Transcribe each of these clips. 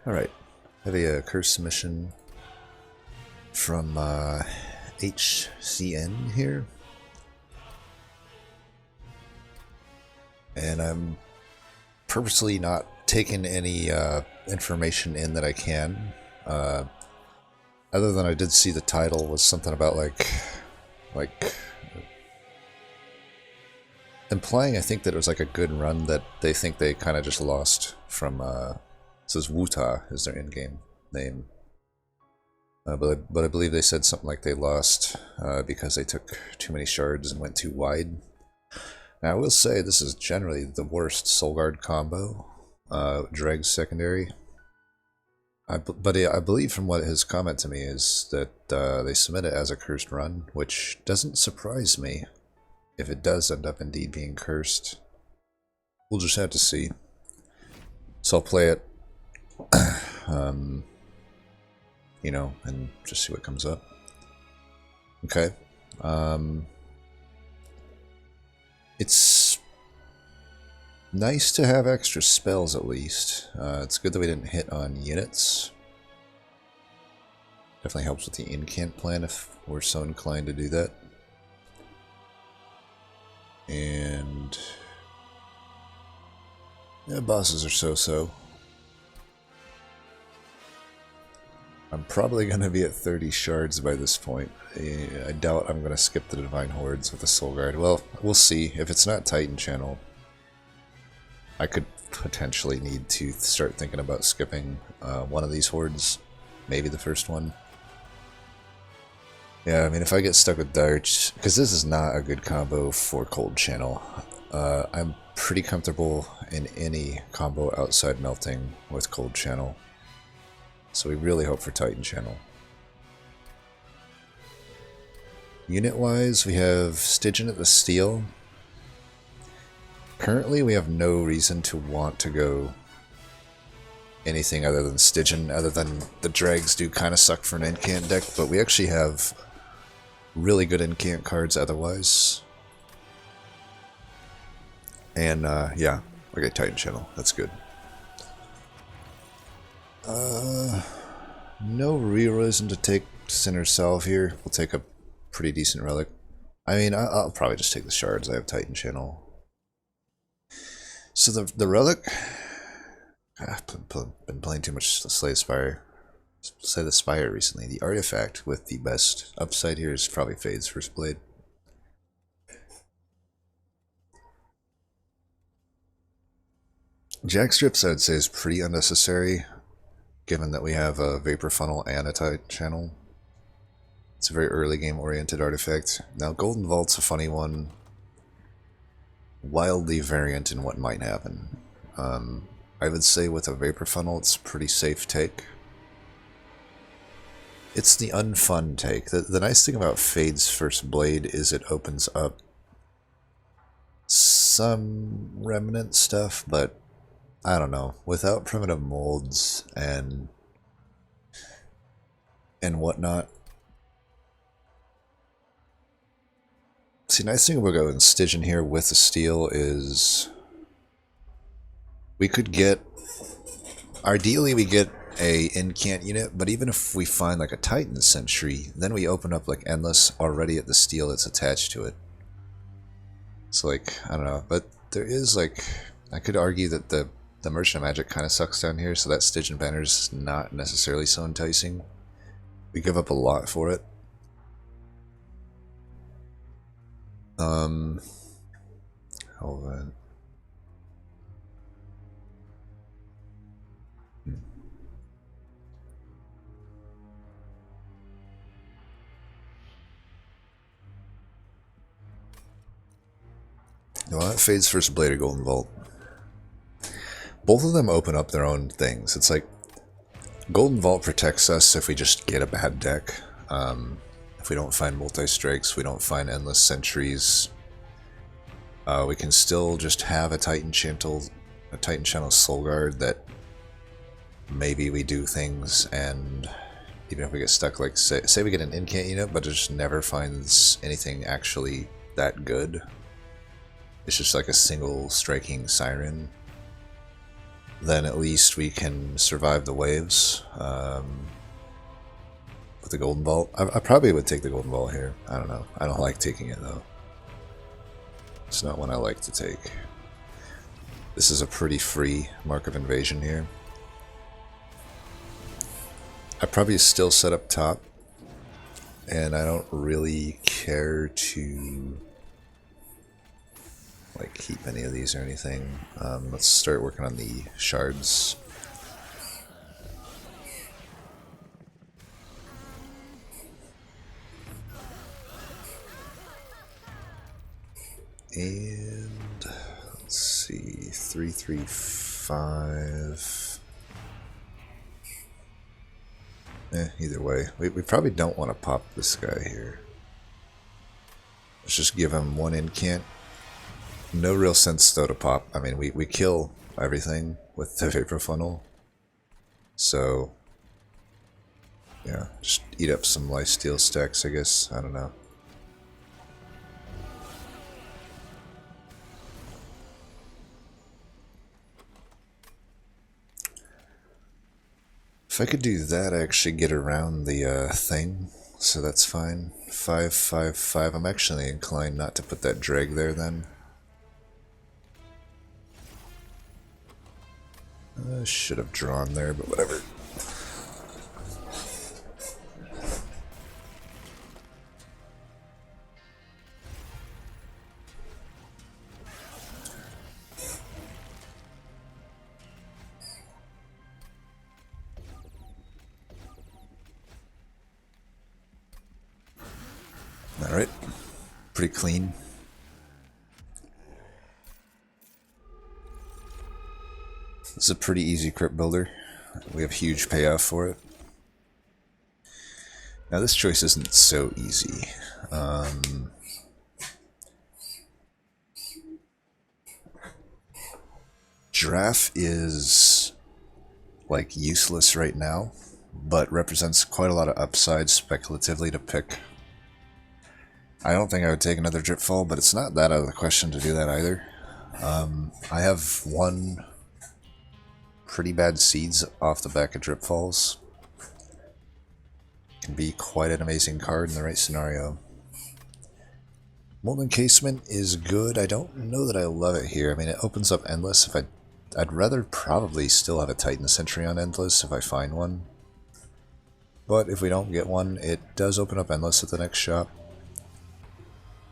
Alright, have a curse mission from HCN here. And I'm purposely not taking any information in that I can. Other than I did see the title was something about like implying, I think, that it was like a good run that they think they kind of just lost from, it says Wuta is their in-game name. But I believe they said something like they lost because they took too many shards and went too wide. Now I will say this is generally the worst Soul Guard combo, Dreg secondary. But I believe from what his comment to me is that they submit it as a cursed run, which doesn't surprise me if it does end up indeed being cursed. We'll just have to see. So I'll play it, you know, and just see what comes up. Okay. It's nice to have extra spells at least. It's good that we didn't hit on units. Definitely helps with the incant plan if we're so inclined to do that. And yeah, bosses are so-so. I'm probably going to be at 30 shards by this point. I doubt I'm going to skip the Divine Hordes with the Soul Guard. Well, we'll see. If it's not Titan Channel, I could potentially need to start thinking about skipping one of these hordes. Maybe the first one. Yeah, I mean, if I get stuck with darts, because this is not a good combo for Cold Channel. I'm pretty comfortable in any combo outside melting with Cold Channel. So we really hope for Titan Channel. Unit-wise, we have Stygian at the Steel. Currently, we have no reason to want to go anything other than Stygian, other than the Dregs do kind of suck for an incant deck, but we actually have really good incant cards otherwise. And, yeah, okay, Titan Channel, that's good. No real reason to take Sinner Salve here. We'll take a pretty decent relic. I mean, I'll probably just take the shards. I have Titan Channel. So the relic, I've been playing too much Slay the Spire recently. The artifact with the best upside here is probably Fade's First Blade. Jackstrips, I'd say, is pretty unnecessary, given that we have a Vapor Funnel and a Titan Channel. It's a very early game oriented artifact. Now Golden Vault's a funny one. Wildly variant in what might happen. I would say with a Vapor Funnel it's a pretty safe take. It's the unfun take. The nice thing about Fade's First Blade is it opens up some remnant stuff, but I don't know. Without primitive molds and whatnot. See, nice thing about going Stygian here with the steel is we could get, ideally we get a incant unit, but even if we find like a Titan Sentry, then we open up like Endless already at the steel that's attached to it. So like, I don't know, but there is like, I could argue that the Merchant of Magic kind of sucks down here, so that Stygian banner is not necessarily so enticing. We give up a lot for it. Hold on. Well, that Fade's First Blade or Golden Vault. Both of them open up their own things. It's like Golden Vault protects us if we just get a bad deck. If we don't find multi-strikes, we don't find endless sentries. We can still just have a Titan Channel Soul Guard that maybe we do things, and even if we get stuck, like say we get an incant unit, but it just never finds anything actually that good. It's just like a single striking siren. then at least we can survive the waves with the Golden Vault. I probably would take the Golden Vault here. I don't know. I don't like taking it, though. It's not one I like to take. This is a pretty free Mark of Invasion here. I probably still set up top, and I don't really care to like keep any of these or anything. Let's start working on the shards. And let's see, 335. Either way, we probably don't want to pop this guy here. Let's just give him one incant. No real sense though to pop. I mean, we kill everything with the Vapor Funnel. So, yeah, just eat up some lifesteal stacks, I guess. I don't know. If I could do that, I actually get around the thing, so that's fine. 555. I'm actually inclined not to put that drag there then. I should have drawn there, but whatever. Alright, pretty clean. This is a pretty easy crypt builder. We have huge payoff for it. Now this choice isn't so easy. Giraffe is like useless right now, but represents quite a lot of upside speculatively to pick. I don't think I would take another Dripfall, but it's not that out of the question to do that either. I have one pretty bad seeds off the back of Dripfalls. Can be quite an amazing card in the right scenario. Molten Encasement is good. I don't know that I love it here. I mean, it opens up Endless. I'd rather probably still have a Titan Sentry on Endless if I find one. But if we don't get one, it does open up Endless at the next shop.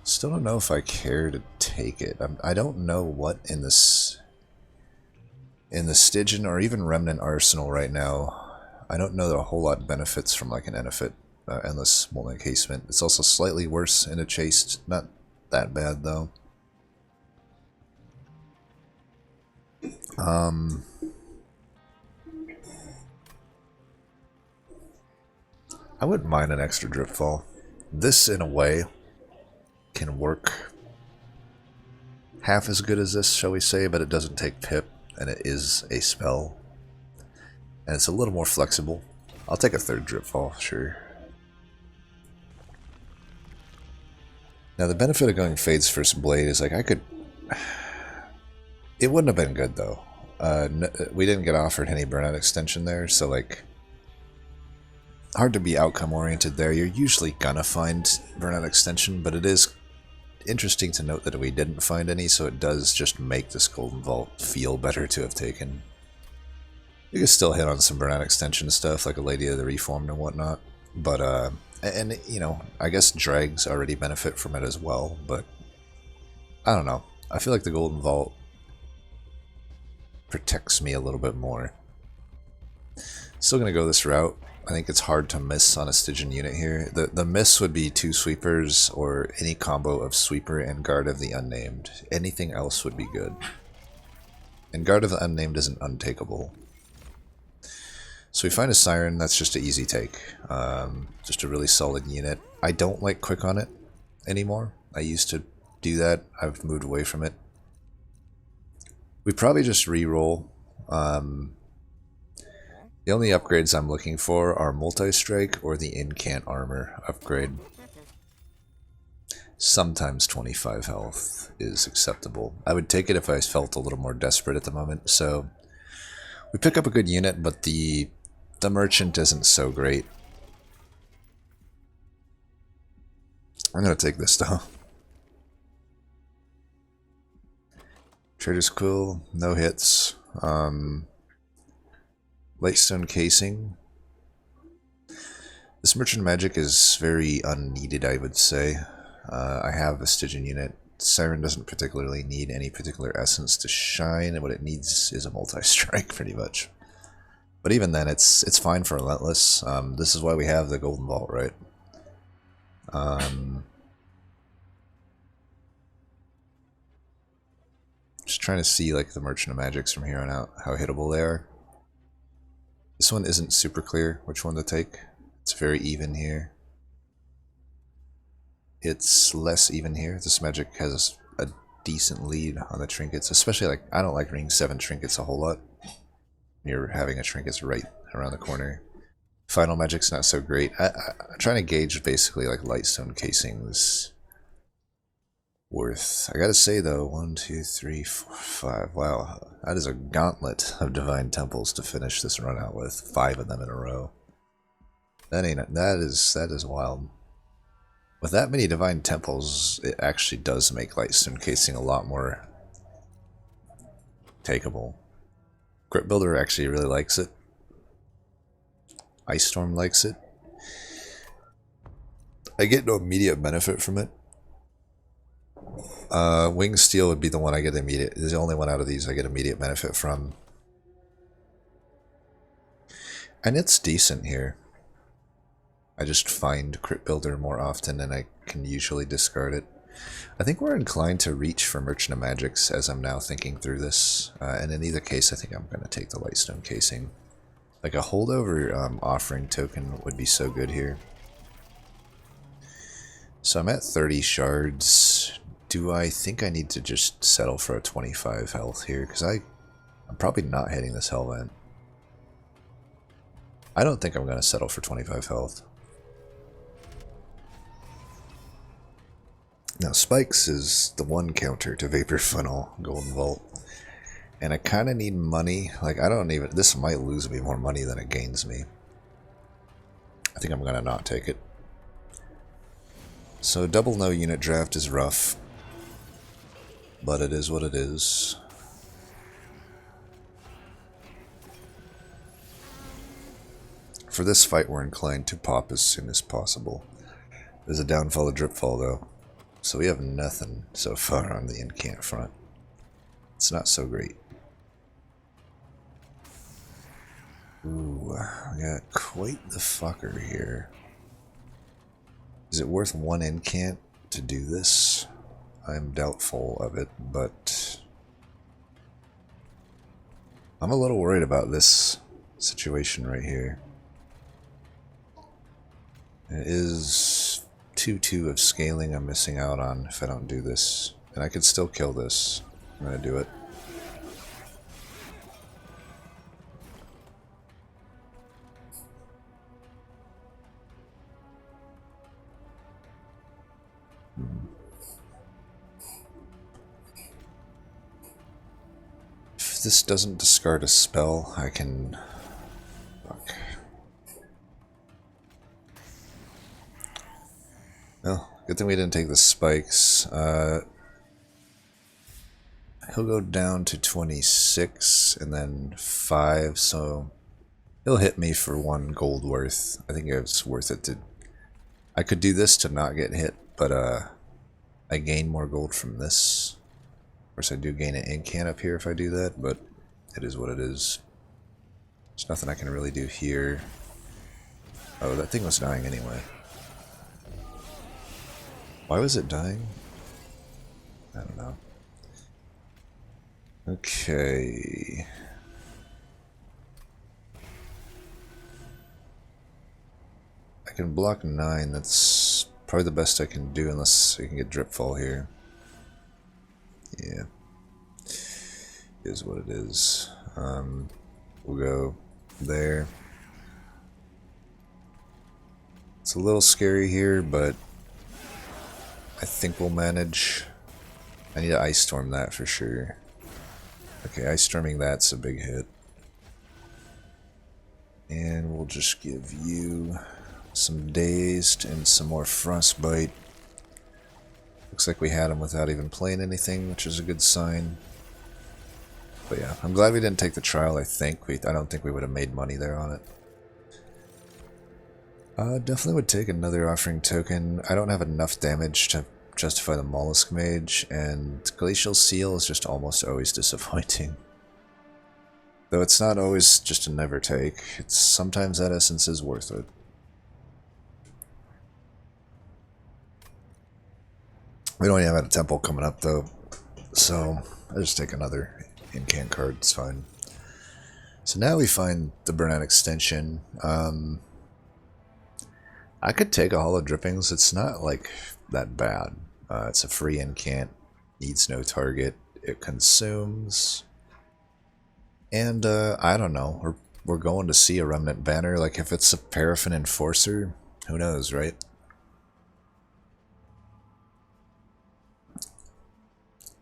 Still don't know if I care to take it. I don't know what in the Stygian or even Remnant Arsenal right now. I don't know that a whole lot benefits from like an Endless Molten Encasement. It's also slightly worse in a Chased. Not that bad though. I wouldn't mind an extra Dripfall. This, in a way, can work half as good as this, shall we say, but it doesn't take pip, and it is a spell. And it's a little more flexible. I'll take a third Dripfall, sure. Now the benefit of going Fade's First Blade is like I could... It wouldn't have been good though. We didn't get offered any burnout extension there, so like... Hard to be outcome oriented there. You're usually gonna find burnout extension, but it is interesting to note that we didn't find any, so it does just make this Golden Vault feel better to have taken. You can still hit on some burnout extension stuff, like a Lady of the Reformed and whatnot, but, and, you know, I guess Drags already benefit from it as well, but, I don't know. I feel like the Golden Vault protects me a little bit more. Still gonna go this route. I think it's hard to miss on a Stygian unit here. The miss would be 2 sweepers or any combo of sweeper and guard of the unnamed. Anything else would be good. And guard of the unnamed isn't untakeable. So we find a Siren, that's just an easy take. Just a really solid unit. I don't like quick on it anymore. I used to do that. I've moved away from it. We probably just re-roll. The only upgrades I'm looking for are Multi-Strike or the Incant Armor upgrade. Sometimes 25 health is acceptable. I would take it if I felt a little more desperate at the moment, so We pick up a good unit, but the merchant isn't so great. I'm gonna take this though. Trader's Quill, no hits. Lightstone Casing. This Merchant Magic is very unneeded, I would say. I have a Stygian unit. Siren doesn't particularly need any particular essence to shine, and what it needs is a multi-strike, pretty much. But even then, it's fine for Relentless. This is why we have the Golden Vault, right? Just trying to see like the Merchant of Magics from here on out, how hittable they are. This one isn't super clear which one to take. It's very even here. It's less even here. This magic has a decent lead on the trinkets, especially like, I don't like ring 7 trinkets a whole lot. You're having a trinkets right around the corner. Final magic's not so great. I'm trying to gauge basically like Lightstone Casing's worth. I gotta say though, 1, 2, 3, 4, 5. Wow, that is a gauntlet of Divine Temples to finish this run out with. 5 of them in a row. That is wild. With that many Divine Temples, it actually does make Lightstone Casing a lot more takeable. Crypt Builder actually really likes it. Ice Storm likes it. I get no immediate benefit from it. Wing Steel would be the one I get immediate. Is the only one out of these I get immediate benefit from. And it's decent here. I just find Crypt Builder more often and I can usually discard it. I think we're inclined to reach for Merchant of Magics as I'm now thinking through this. And in either case, I think I'm going to take the Lightstone Casing. Like a holdover offering token would be so good here. So I'm at 30 shards. Do I think I need to just settle for a 25 health here? Because I'm probably not hitting this Hellvent. I don't think I'm going to settle for 25 health. Now Spikes is the one counter to Vapor Funnel Golden Vault. And I kind of need money. Like, I don't even... This might lose me more money than it gains me. I think I'm going to not take it. So double no unit draft is rough. But it is what it is. For this fight, we're inclined to pop as soon as possible. There's a downfall of Dripfall, though. So we have nothing so far on the incant front. It's not so great. Ooh, we got quite the fucker here. Is it worth one incant to do this? I'm doubtful of it, but I'm a little worried about this situation right here. It is 2/2 of scaling I'm missing out on if I don't do this. And I could still kill this. I'm gonna do it. If this doesn't discard a spell, I can... Fuck. Well, good thing we didn't take the spikes. He'll go down to 26 and then 5, so he'll hit me for 1 gold worth. I think it's worth it to... I could do this to not get hit, but I gain more gold from this. Of course, I do gain an incant up here if I do that, but it is what it is. There's nothing I can really do here. Oh, that thing was dying anyway. Why was it dying? I don't know. Okay. I can block 9. That's probably the best I can do unless I can get Dripfall here. Yeah. Is what it is. We'll go there. It's a little scary here, but I think we'll manage. I need to Ice Storm that for sure. Okay, Ice Storming that's a big hit. And we'll just give you some dazed and some more frostbite. Looks like we had him without even playing anything, which is a good sign. But yeah, I'm glad we didn't take the trial, I think. I don't think we would have made money there on it. Definitely would take another offering token. I don't have enough damage to justify the Mollusk Mage, and Glacial Seal is just almost always disappointing. Though it's not always just a never take, sometimes that essence is worth it. We don't even have a temple coming up though, so I'll just take another incant card, it's fine. So now we find the Burnout Extension. I could take a Hollow Drippings, it's not like that bad. It's a free incant, needs no target, it consumes. And I don't know, we're going to see a Remnant Banner, like if it's a Paraffin Enforcer, who knows, right?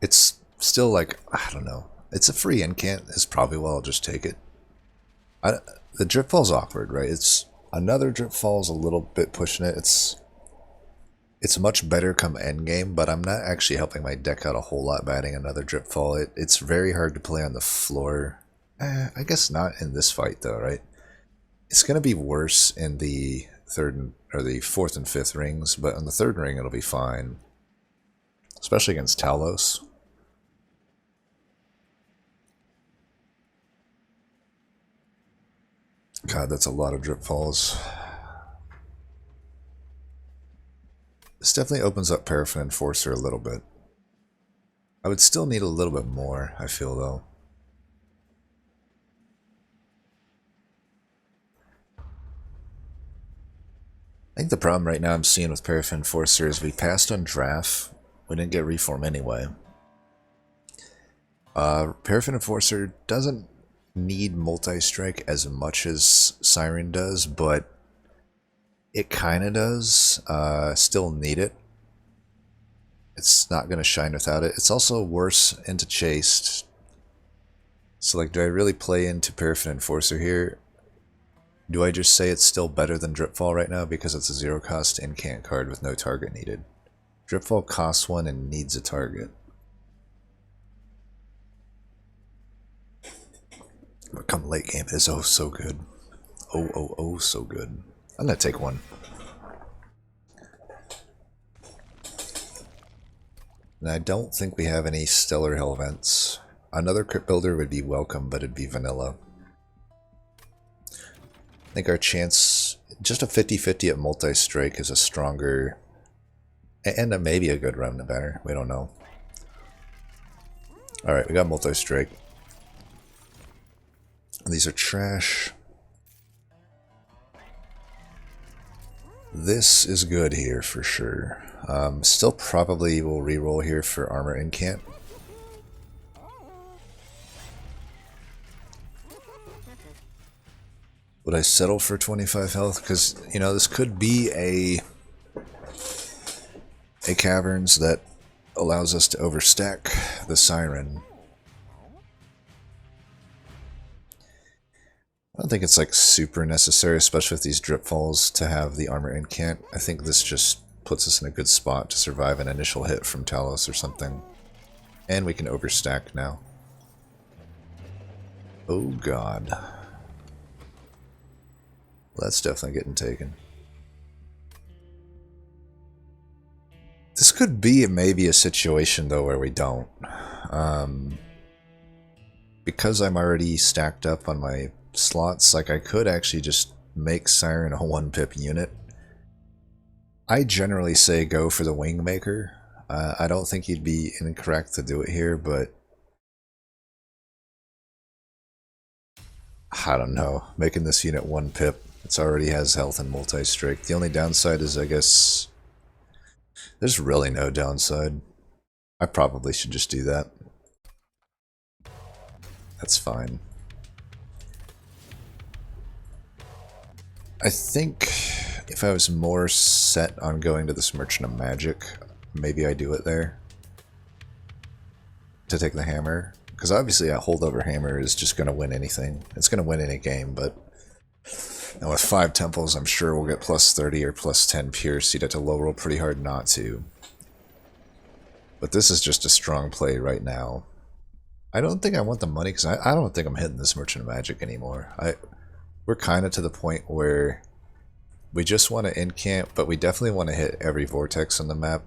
It's still like, I don't know, it's a free incant, it's probably well I'll just take it. The Dripfall's awkward, right? It's another Dripfall's a little bit pushing it, it's much better come endgame, but I'm not actually helping my deck out a whole lot by adding another Dripfall. It's very hard to play on the floor. I guess not in this fight though, right? It's going to be worse in the the fourth and fifth rings, but on the third ring it'll be fine. Especially against Talos. God, that's a lot of Dripfalls. This definitely opens up Paraffin Enforcer a little bit. I would still need a little bit more, I feel though. I think the problem right now I'm seeing with Paraffin Enforcer is we passed on draft. We didn't get reform anyway. Paraffin Enforcer doesn't need multi-strike as much as Siren does, but it kind of does. Still need it. It's not going to shine without it. It's also worse into Chased. So like, do I really play into Paraffin Enforcer here? Do I just say it's still better than Dripfall right now because it's a zero cost incant card with no target needed? Dripfall costs one and needs a target. But come late game, it is oh so good. Oh so good. I'm gonna take one. And I don't think we have any Stellar Hell Vents. Another Crypt Builder would be welcome, but it'd be vanilla. I think our chance, just a 50-50 at multi-strike is a stronger, and maybe a good Remnant Banner, we don't know. Alright, we got multi-strike. These are trash. This is good here for sure. Still probably will reroll here for Armor Incant. Would I settle for 25 health? Because, you know, this could be a Caverns that allows us to overstack the Siren. I don't think it's like super necessary, especially with these Dripfalls, to have the Armor Incant. I think this just puts us in a good spot to survive an initial hit from Talos or something. And we can overstack now. Oh god. That's definitely getting taken. This could be maybe a situation though where we don't. Because I'm already stacked up on my slots, like I could actually just make Siren a 1-pip unit. I generally say go for the Wingmaker. I don't think you'd be incorrect to do it here, but I don't know. Making this unit 1-pip, it already has health and multi-strike. The only downside is, I guess, there's really no downside. I probably should just do that. That's fine. I think if I was more set on going to this Merchant of Magic, maybe I do it there. To take the hammer. Because obviously a holdover hammer is just going to win anything. It's going to win any game, but And with 5 temples, I'm sure we'll get plus 30 or plus 10 pierce. You'd have to low roll pretty hard not to. But this is just a strong play right now. I don't think I want the money, because I don't think I'm hitting this Merchant of Magic anymore. We're kind of to the point where we just want to incamp, but we definitely want to hit every vortex on the map.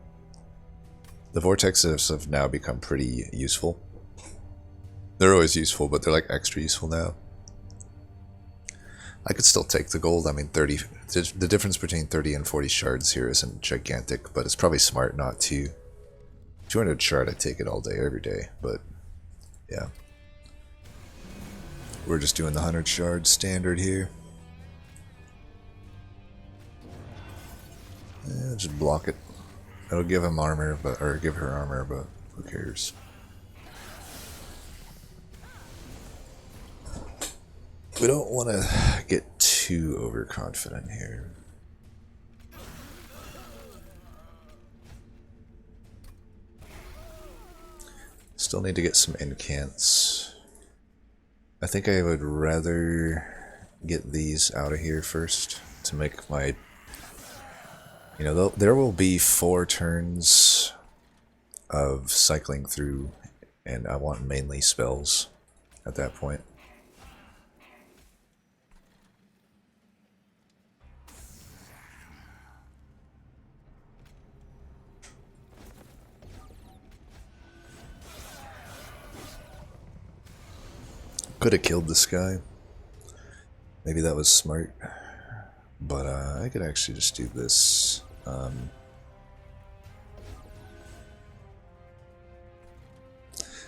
The vortexes have now become pretty useful. They're always useful, but they're like extra useful now. I could still take the gold. I mean, 30. The difference between 30 and 40 shards here isn't gigantic, but it's probably smart not to. 200 shard, I'd take it all day, every day, but yeah. We're just doing the 100 shard standard here. Yeah, just block it. It'll give him armor, or give her armor, but who cares? We don't want to get too overconfident here. Still need to get some incants. I think I would rather get these out of here first to make my... You know, there will be 4 turns of cycling through, and I want mainly spells at that point. Could have killed this guy. Maybe that was smart. But I could actually just do this.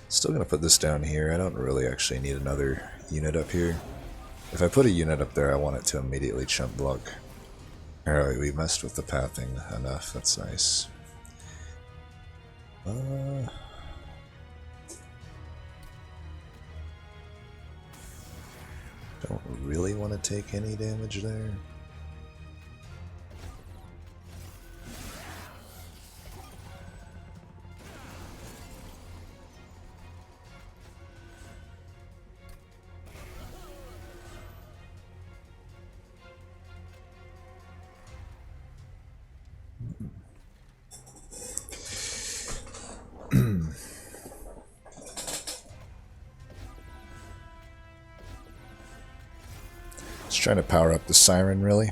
Still gonna put this down here. I don't really actually need another unit up here. If I put a unit up there, I want it to immediately chump block. Alright, we messed with the pathing enough. That's nice. Don't really want to take any damage there. Just trying to power up the siren, really.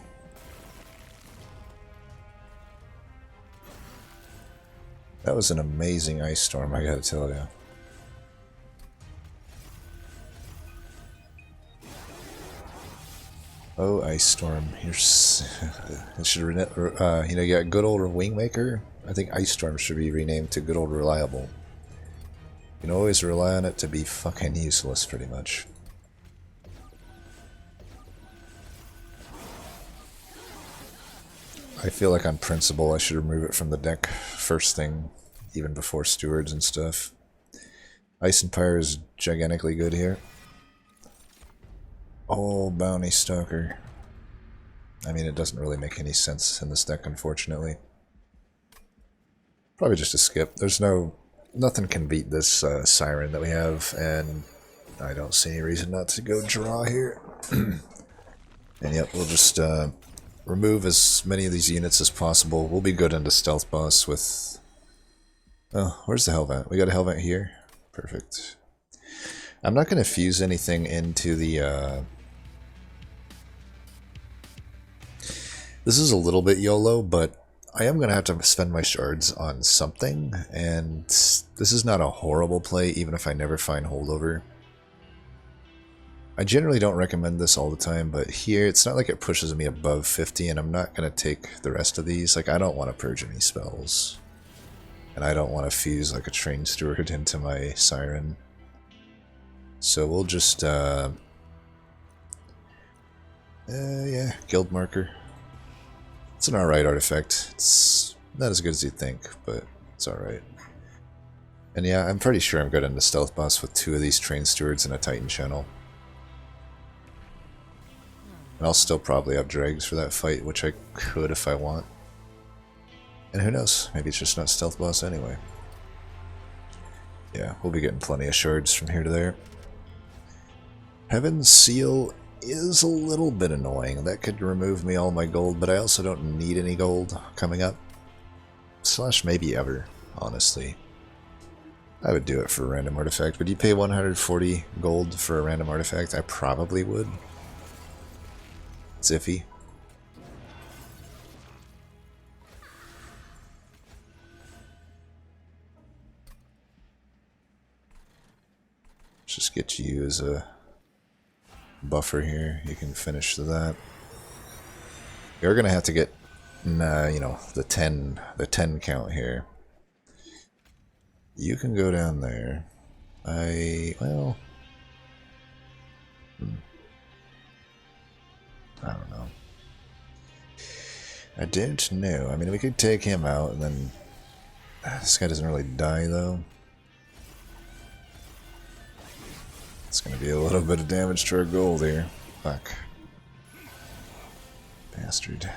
That was an amazing ice storm, I gotta tell you. Oh, ice storm! You're you know, you got good old Wingmaker. I think ice storm should be renamed to good old reliable. You can always rely on it to be fucking useless, pretty much. I feel like on principle I should remove it from the deck first thing, even before stewards and stuff. Ice Empire is gigantically good here. Oh, Bounty Stalker. I mean, it doesn't really make any sense in this deck, unfortunately. Probably just a skip. There's nothing can beat this Siren that we have, and I don't see any reason not to go draw here. And yep, we'll just remove as many of these units as possible. We'll be good into Stealth Boss with... Oh, where's the Hellvent? We got a Hellvent here? Perfect. I'm not going to fuse anything into the... This is a little bit YOLO, but I am going to have to spend my shards on something, and this is not a horrible play, even if I never find holdover. I generally don't recommend this all the time, but here, it's not like it pushes me above 50, and I'm not going to take the rest of these. Like, I don't want to purge any spells. And I don't want to fuse, like, a Train Steward into my Siren. So we'll just, yeah, Guild Marker. It's an alright artifact. It's not as good as you'd think, but it's alright. And yeah, I'm pretty sure I'm good into Stealth Boss with 2 of these Train Stewards and a Titan Channel. And I'll still probably have Dregs for that fight, which I could if I want. And who knows, maybe it's just not Stealth Boss anyway. Yeah, we'll be getting plenty of shards from here to there. Heaven's Seal is a little bit annoying. That could remove me all my gold, but I also don't need any gold coming up. Slash maybe ever, honestly. I would do it for a random artifact. Would you pay 140 gold for a random artifact? I probably would. It's iffy. Just get you as a buffer here. You can finish that. You're gonna have to get, you know, the 10 count here. You can go down there. Well, I don't know. I don't know. I mean, we could take him out and then this guy doesn't really die though. It's gonna be a little bit of damage to our gold here. Fuck. Bastard.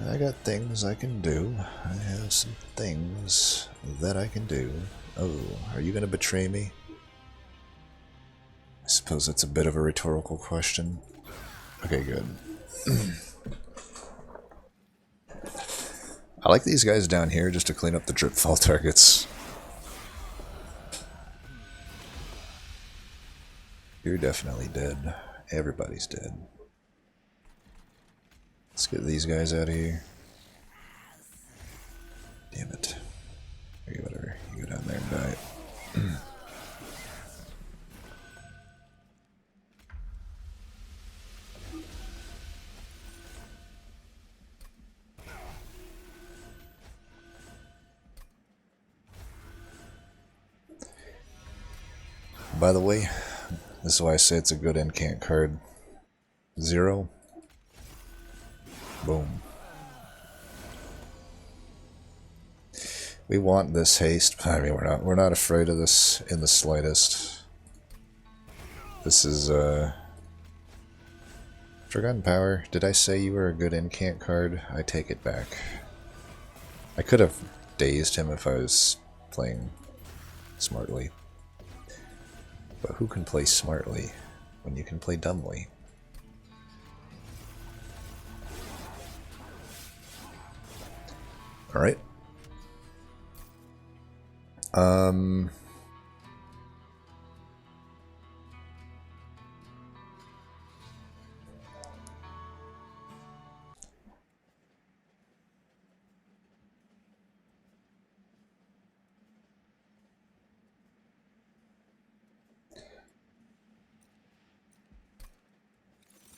I got things I can do. I have some things that I can do. Oh, are you gonna betray me? I suppose that's a bit of a rhetorical question. Okay, good. I like these guys down here just to clean up the drip fall targets. You're definitely dead. Everybody's dead. Let's get these guys out of here. Damn it. Okay, whatever. You go down there and die. By the way, this is why I say it's a good incant card. 0. Boom. We want this haste. I mean, we're not afraid of this in the slightest. This is Forgotten Power. Did I say you were a good incant card? I take it back. I could have dazed him if I was playing smartly. But who can play smartly when you can play dumbly? Alright.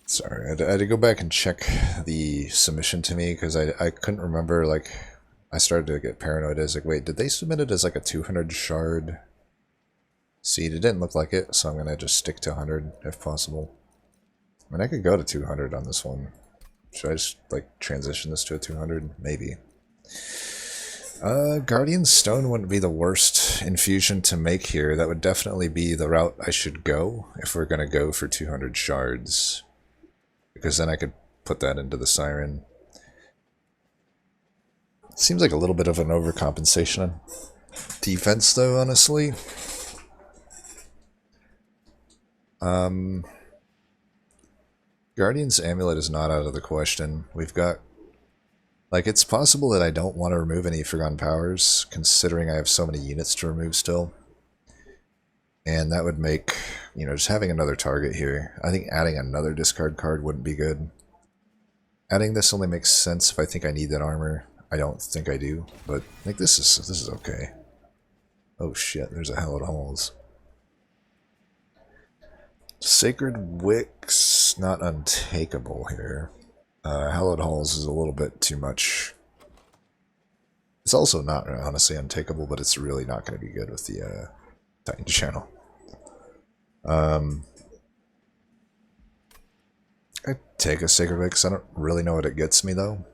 Sorry, I had to go back and check the submission to me because I couldn't remember, like, I started to get paranoid. I was like, wait, did they submit it as like a 200 shard seed? It didn't look like it, so I'm going to just stick to 100 if possible. I mean, I could go to 200 on this one. Should I just, like, transition this to a 200? Maybe. Guardian Stone wouldn't be the worst infusion to make here. That would definitely be the route I should go if we're going to go for 200 shards. Because then I could put that into the Siren. Seems like a little bit of an overcompensation on defense, though, honestly. Guardian's Amulet is not out of the question. We've got... Like, it's possible that I don't want to remove any Forgotten Powers, considering I have so many units to remove still. And that would make, you know, just having another target here. I think adding another discard card wouldn't be good. Adding this only makes sense if I think I need that armor. I don't think I do, but I think this is okay. Oh shit, there's a Hallowed Halls. Sacred Wicks, not untakeable here. Hallowed Halls is a little bit too much. It's also not honestly untakeable, but it's really not going to be good with the Titan channel. I take a Sacred Wicks. I don't really know what it gets me though.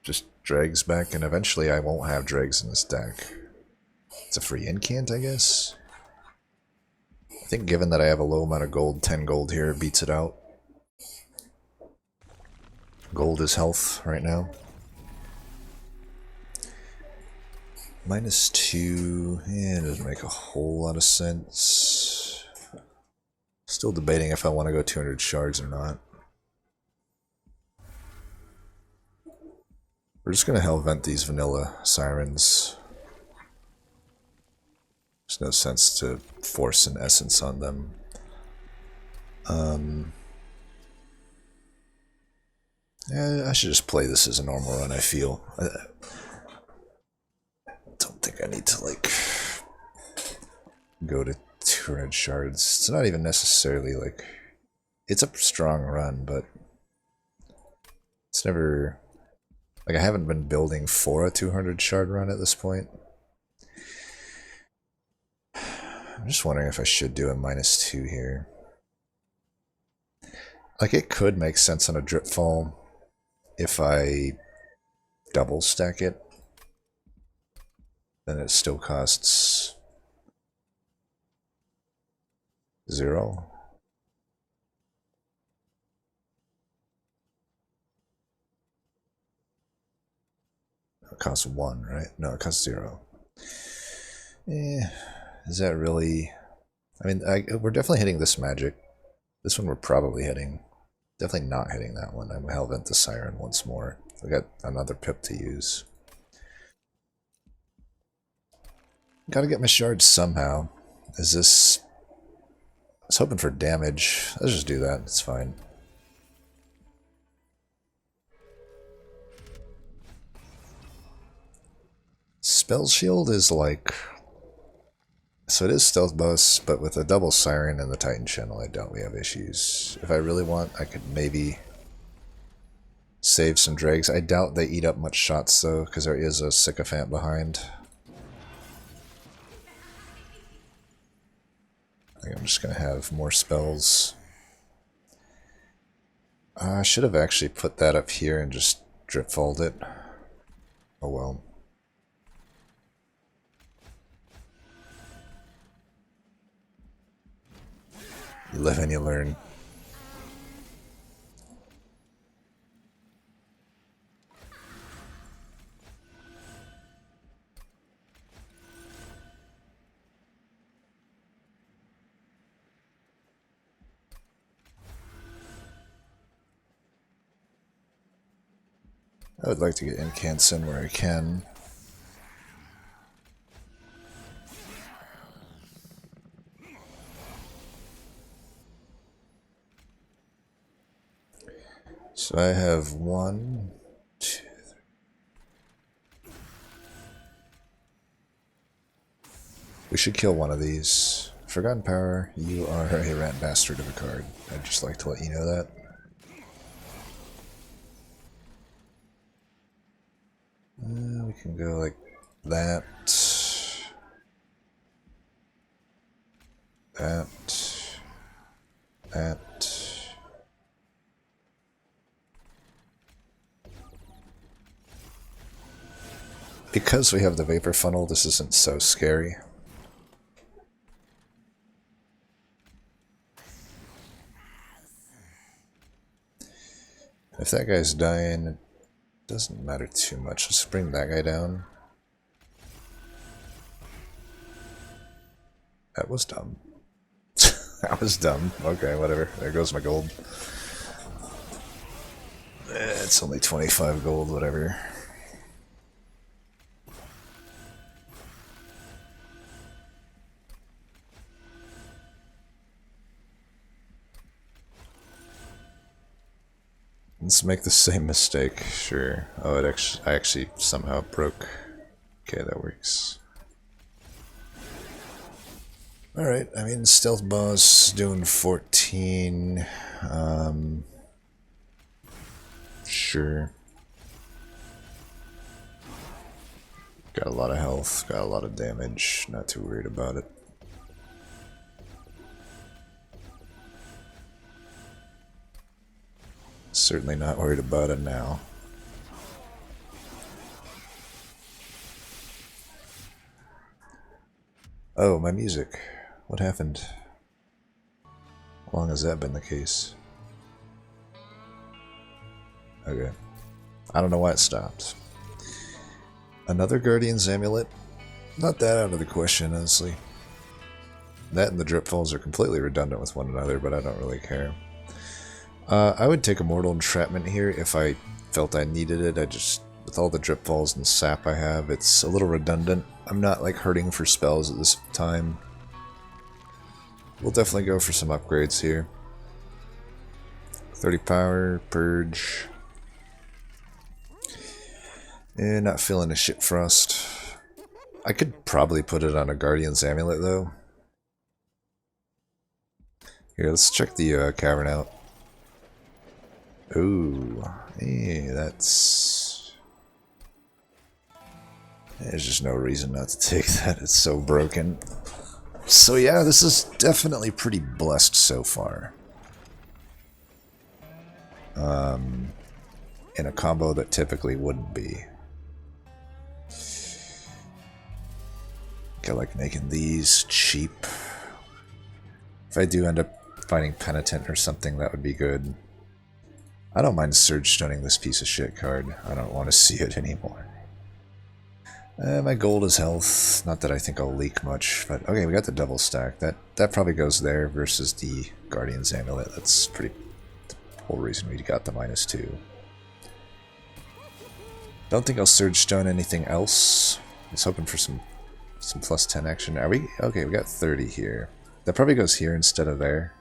Just dregs back, and eventually I won't have dregs in this deck. It's a free incant, I guess. I think given that I have a low amount of gold, 10 gold here beats it out. Gold is health right now. -2, yeah, it doesn't make a whole lot of sense. Still debating if I want to go 200 shards or not. We're just gonna hellvent these vanilla sirens. There's no sense to force an essence on them. Yeah, I should just play this as a normal run, I feel. I don't think I need to, like, go to 200 shards. It's not even necessarily, like... It's a strong run, but... It's never... Like, I haven't been building for a 200 shard run at this point. I'm just wondering if I should do a -2 here. Like, it could make sense on a drip fall if I double stack it. Then it still costs 0. It costs 1, right? No, it costs 0. Is that really... I mean, we're definitely hitting this magic. This one we're probably hitting. Definitely not hitting that one. I'm hellvent the siren once more. We got another pip to use. Gotta get my shards somehow. Is this... I was hoping for damage. Let's just do that. It's fine. Spell shield is like... So it is stealth boss, but with a double siren and the Titan channel, I doubt we have issues. If I really want, I could maybe save some dregs. I doubt they eat up much shots though, because there is a sycophant behind. I think I'm just going to have more spells. I should have actually put that up here and just dripfold it. Oh well. You live and you learn. I would like to get incants in where I can. So I have 1, 2, 3. We should kill one of these. Forgotten Power, you are a rat bastard of a card. I'd just like to let you know that. We can go like that. That. Because we have the Vapor Funnel, this isn't so scary. If that guy's dying, it doesn't matter too much. Let's bring that guy down. That was dumb. That was dumb. Okay, whatever. There goes my gold. It's only 25 gold, whatever. Let's make the same mistake, sure. Oh, I actually somehow broke. Okay, that works. Alright, I mean, stealth boss doing 14. Sure. Got a lot of health, got a lot of damage, not too worried about it. Certainly not worried about it now. Oh, my music. What happened? How long has that been the case? Okay. I don't know why it stopped. Another Guardian's Amulet. Not that out of the question, honestly. That and the drip falls are completely redundant with one another, but I don't really care. I would take a Mortal Entrapment here if I felt I needed it. I just, with all the drip falls and sap I have, it's a little redundant. I'm not like hurting for spells at this time. We'll definitely go for some upgrades here. 30 power, purge. And not feeling a shit frost. I could probably put it on a Guardian's Amulet though. Here, let's check the cavern out. Ooh, hey, that's... There's just no reason not to take that, it's so broken. So yeah, this is definitely pretty blessed so far. In a combo that typically wouldn't be. I like making these cheap. If I do end up finding Penitent or something, that would be good. I don't mind Surge Stunning this piece of shit card. I don't want to see it anymore. My gold is health. Not that I think I'll leak much, but okay, we got the double stack. That probably goes there versus the Guardian's Amulet. That's pretty the whole reason we got the -2. Don't think I'll Surge Stone anything else. I was hoping for some +10 action. Are we? Okay, we got 30 here. That probably goes here instead of there.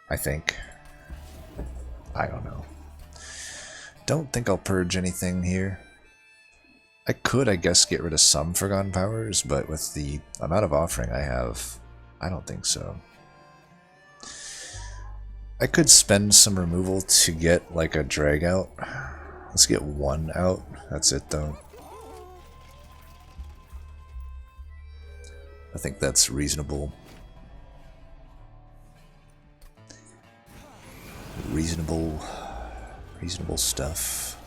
I think. I don't know. Don't think I'll purge anything here. I could, I guess, get rid of some Forgotten Powers, but with the amount of offering I have, I don't think so. I could spend some removal to get, like, a drag out. Let's get one out. That's it, though. I think that's reasonable. Reasonable stuff.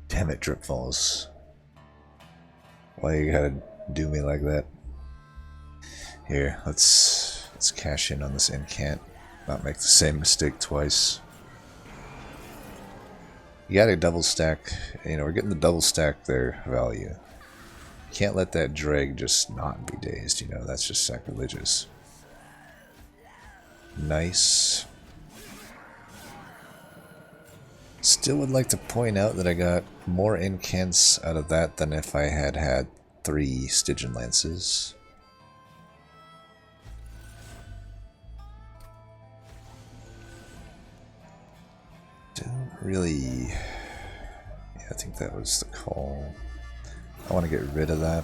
Damn it, drip falls. Why you gotta do me like that? Here, let's cash in on this incant. Not make the same mistake twice. You gotta double stack, you know, we're getting the double stack their value. Can't let that drag just not be dazed, you know, that's just sacrilegious. Nice. Still would like to point out that I got more incants out of that than if I had had 3 Stygian Lances. Don't really... Yeah, I think that was the call. I want to get rid of that.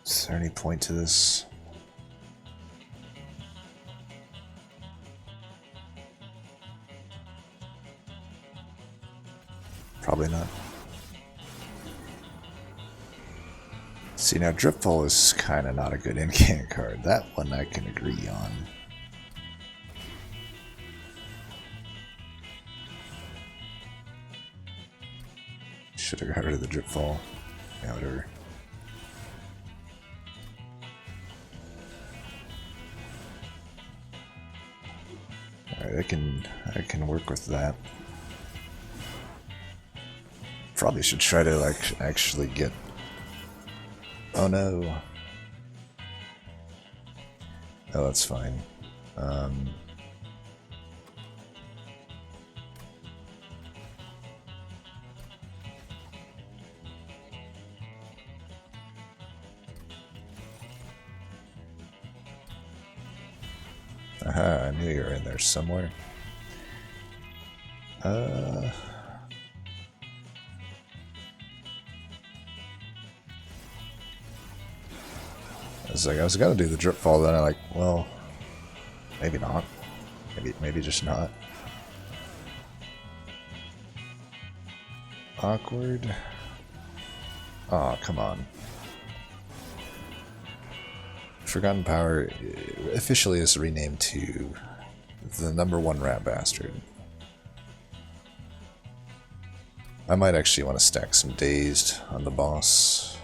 Is there any point to this? Probably not. See, now Dripfall is kind of not a good incant card. That one I can agree on. Should have got rid of the Dripfall. Yeah, whatever. Alright, I can work with that. Probably should try to like actually get... Oh no. Oh, that's fine. Aha, I knew you were in there somewhere. I was gonna do the drip fall, then I like, well, maybe not. Maybe just not. Awkward. Aw, come on. Forgotten Power officially is renamed to the #1 rat bastard. I might actually want to stack some Dazed on the boss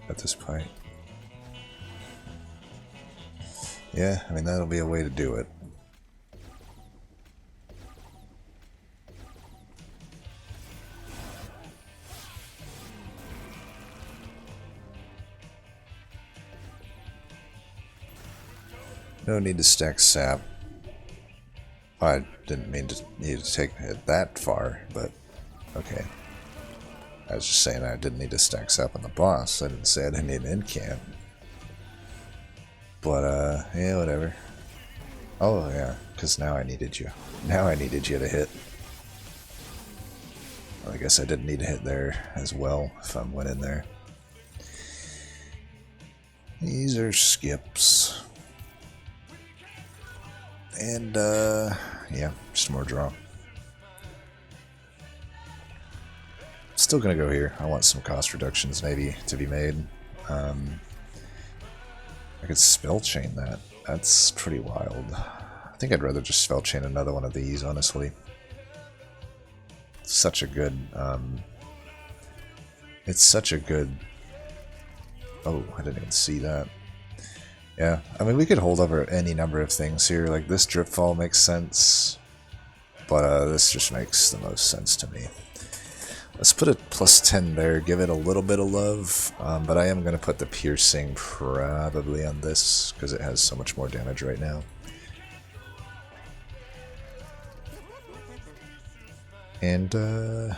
at this point. Yeah, I mean, that'll be a way to do it. No need to stack sap. I didn't mean to need to take it that far, but okay. I was just saying I didn't need to stack sap on the boss. I didn't say I didn't need an incant. But, yeah, whatever. Oh, yeah, because now I needed you. Now I needed you to hit. Well, I guess I didn't need to hit there as well if I went in there. These are skips. And, yeah, just more draw. Still gonna go here. I want some cost reductions maybe to be made. I could spell chain that. That's pretty wild. I think I'd rather just spell chain another one of these, honestly. Such a good, it's such a good... Oh, I didn't even see that. Yeah, I mean, we could hold over any number of things here. Like, this drip fall makes sense, but this just makes the most sense to me. Let's put a +10 there, give it a little bit of love, but I am going to put the piercing probably on this, because it has so much more damage right now. And, I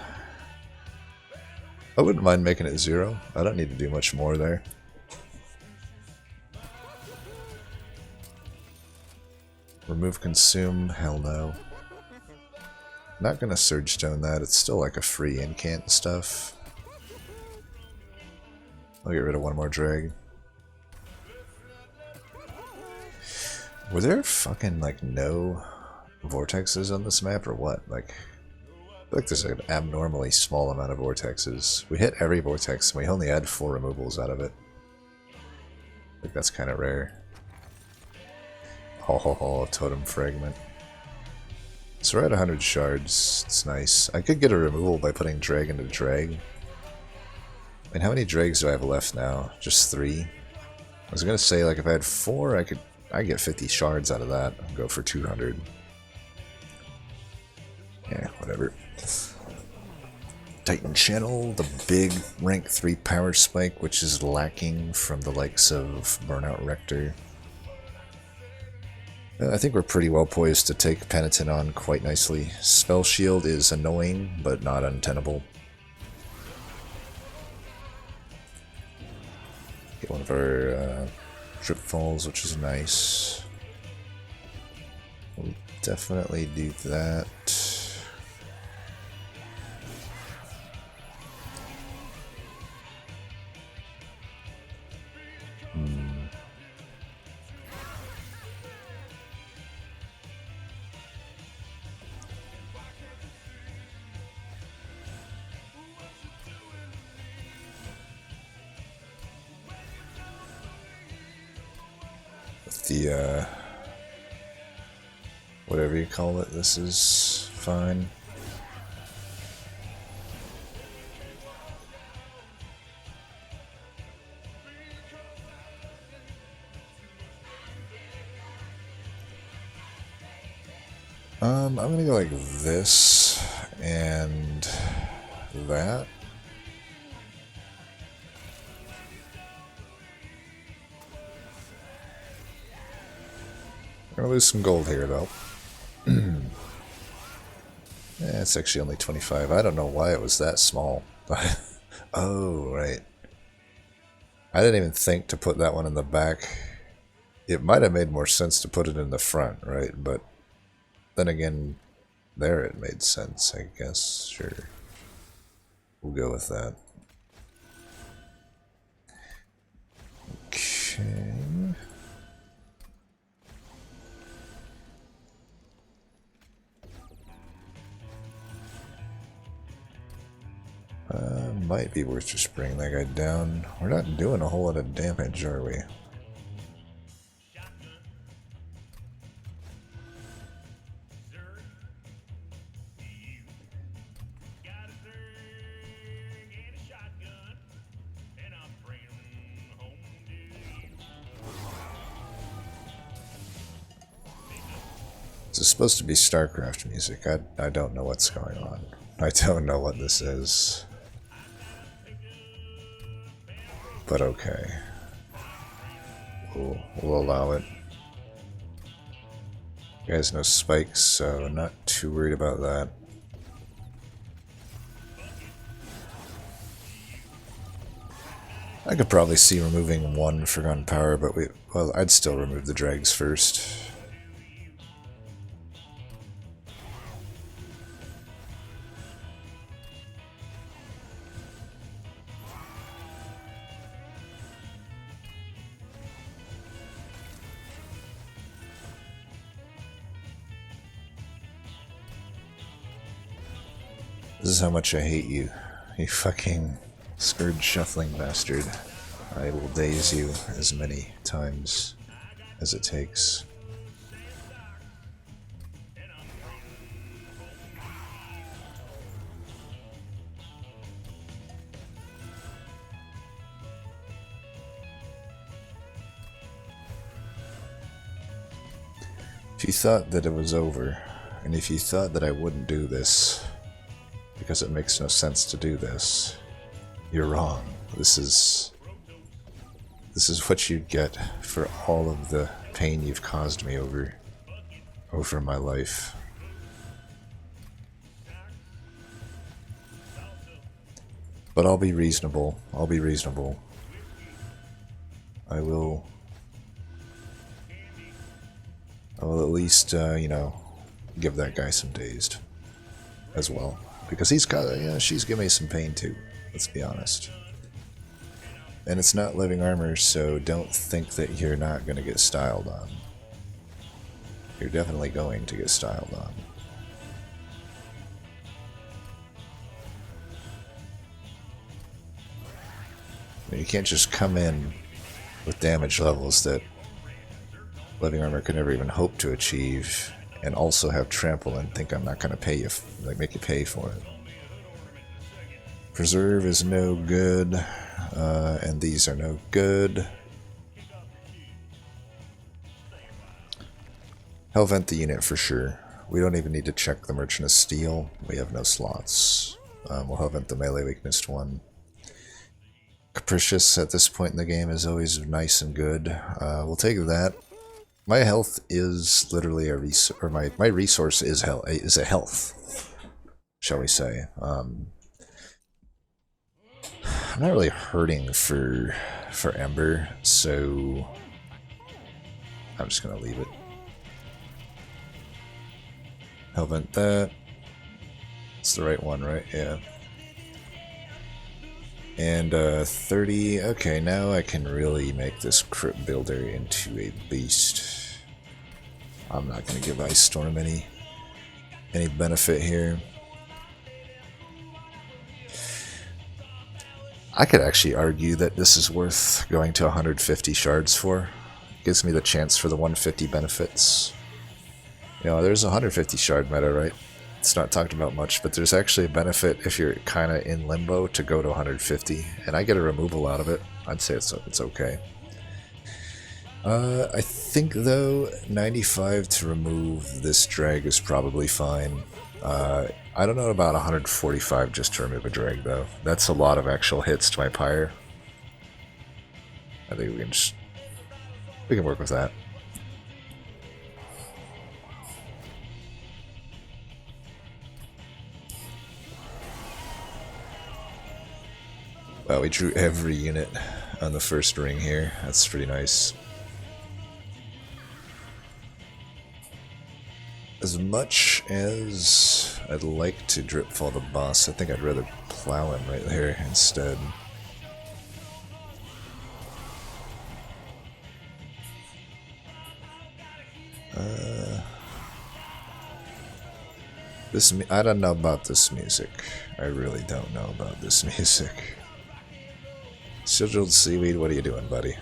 wouldn't mind making it 0. I don't need to do much more there. Remove consume? Hell no. Not gonna Surge Stone that, it's still like a free incant and stuff. I'll get rid of one more drag. Were there fucking like no vortexes on this map or what? Like, I feel like there's an abnormally small amount of vortexes. We hit every vortex and we only had 4 removals out of it. I think that's kind of rare. Oh, totem fragment. So we're at 100 shards. It's nice. I could get a removal by putting drag into drag. I mean, how many drags do I have left now? Just 3? I was gonna say, like, if I had 4, I'd get 50 shards out of that and go for 200. Yeah, whatever. Titan Channel, the big rank 3 power spike, which is lacking from the likes of Burnout Rector. I think we're pretty well poised to take Penitent on quite nicely. Spell Shield is annoying, but not untenable. Get one of our Drip Falls, which is nice. We'll definitely do that. The whatever you call it, this is fine. I'm gonna go like this and that. I'm gonna lose some gold here though. Yeah, it's actually only 25. I don't know why it was that small. Oh, right. I didn't even think to put that one in the back. It might have made more sense to put it in the front, right? But then again, there it made sense, I guess. Sure. We'll go with that. Okay. might be worth just bringing that guy down. We're not doing a whole lot of damage, are we? This is supposed to be StarCraft music. I don't know what's going on. I don't know what this is. But okay. We'll allow it. You guys know spikes, so not too worried about that. I could probably see removing one for gunpowder, but well, I'd still remove the dregs first. This is how much I hate you. You fucking scourge shuffling bastard. I will daze you as many times as it takes. If you thought that it was over, and if you thought that I wouldn't do this, because it makes no sense to do this, you're wrong. This is what you get for all of the pain you've caused me over my life. But I'll be reasonable. I'll be reasonable. I will at least, you know, give that guy some dazed as well. Because he's got, yeah, she's giving me some pain too, let's be honest. And it's not living armor, so don't think that you're not going to get styled on. You're definitely going to get styled on. You can't just come in with damage levels that living armor could never even hope to achieve, and also have trample and think I'm not going to pay you, like make you pay for it. Preserve is no good, and these are no good. Hell vent the unit for sure. We don't even need to check the Merchant of Steel. We have no slots. We'll hell vent the melee weakness one. Capricious at this point in the game is always nice and good. We'll take that. My health is literally a resource, or my resource is a health, shall we say. I'm not really hurting for Ember, so I'm just gonna leave it. Hell vent that. It's the right one, right? Yeah. And 30. Okay, now I can really make this crypt builder into a beast. I'm not gonna give Ice Storm any benefit here. I could actually argue that this is worth going to 150 shards for. It gives me the chance for the 150 benefits. You know, there's a 150 shard meta, right? It's not talked about much, but there's actually a benefit if you're kind of in limbo to go to 150, and I get a removal out of it. I'd say it's okay. I think though 95 to remove this drag is probably fine. I don't know about 145 just to remove a drag though. That's a lot of actual hits to my pyre. I think we can work with that. Wow, we drew every unit on the first ring here. That's pretty nice. As much as I'd like to drip fall the boss, I think I'd rather plow him right there instead. I don't know about this music. I really don't know about this music. Sigiled Seaweed, what are you doing, buddy?